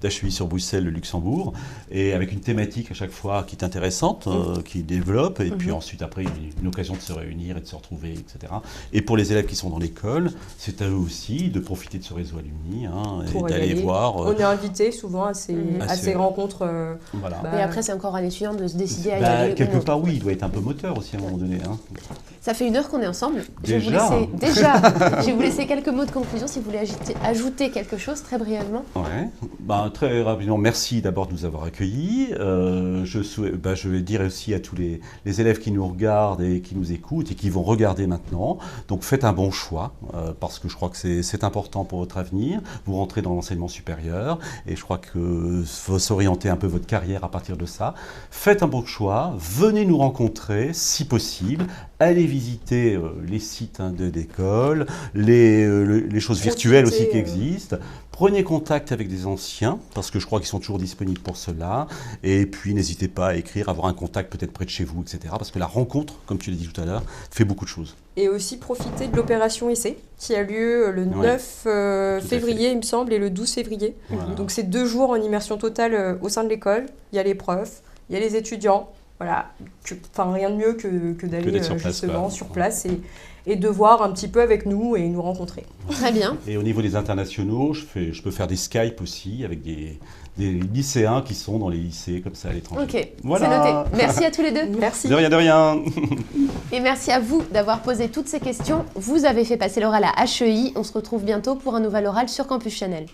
d'HUI sur Bruxelles, le Luxembourg, et avec une thématique à chaque fois qui est intéressante, qui développe, et puis ensuite, après, une occasion de se réunir et de se retrouver, etc. Et pour les élèves qui sont dans l'école, c'est à eux aussi de profiter de ce réseau alumni et d'aller voir. On est invité souvent à ces rencontres. Voilà. Et après, c'est encore à l'étudiant de se décider à y aller. Quelque part, oui, il doit être un peu moteur aussi à un moment donné. Hein. Ça fait 1 heure qu'on est ensemble. Déjà. Je vais vous laisser quelques mots de conclusion si vous voulez ajouter quelque chose très brièvement. Ouais. Très rapidement, merci d'abord de nous avoir accueillis. Je vais dire aussi à tous les élèves qui nous regardent et qui nous écoutent et qui vont regarder maintenant, donc faites un bon choix, parce que je crois que c'est important pour votre avenir. Vous rentrez dans l'enseignement supérieur et je crois que faut s'orienter un peu votre carrière à partir de ça. Faites un bon choix, venez nous rencontrer si possible, allez visiter les sites d'école, les choses virtuelles aussi qui existent. Prenez contact avec des anciens, parce que je crois qu'ils sont toujours disponibles pour cela. Et puis, n'hésitez pas à écrire, à avoir un contact peut-être près de chez vous, etc. Parce que la rencontre, comme tu l'as dit tout à l'heure, fait beaucoup de choses. Et aussi profiter de l'opération essai, qui a lieu le 9 février, il me semble, et le 12 février. Voilà. Donc, c'est 2 jours en immersion totale au sein de l'école. Il y a les profs, il y a les étudiants. Voilà, rien de mieux que d'aller sur place et de voir un petit peu avec nous et nous rencontrer. Très bien. Et au niveau des internationaux, je peux faire des Skype aussi avec des lycéens qui sont dans les lycées comme ça à l'étranger. Ok, voilà. C'est noté. Merci à tous les deux. Merci. De rien. Et merci à vous d'avoir posé toutes ces questions. Vous avez fait passer l'oral à HEI. On se retrouve bientôt pour un nouvel oral sur Campus Chanel.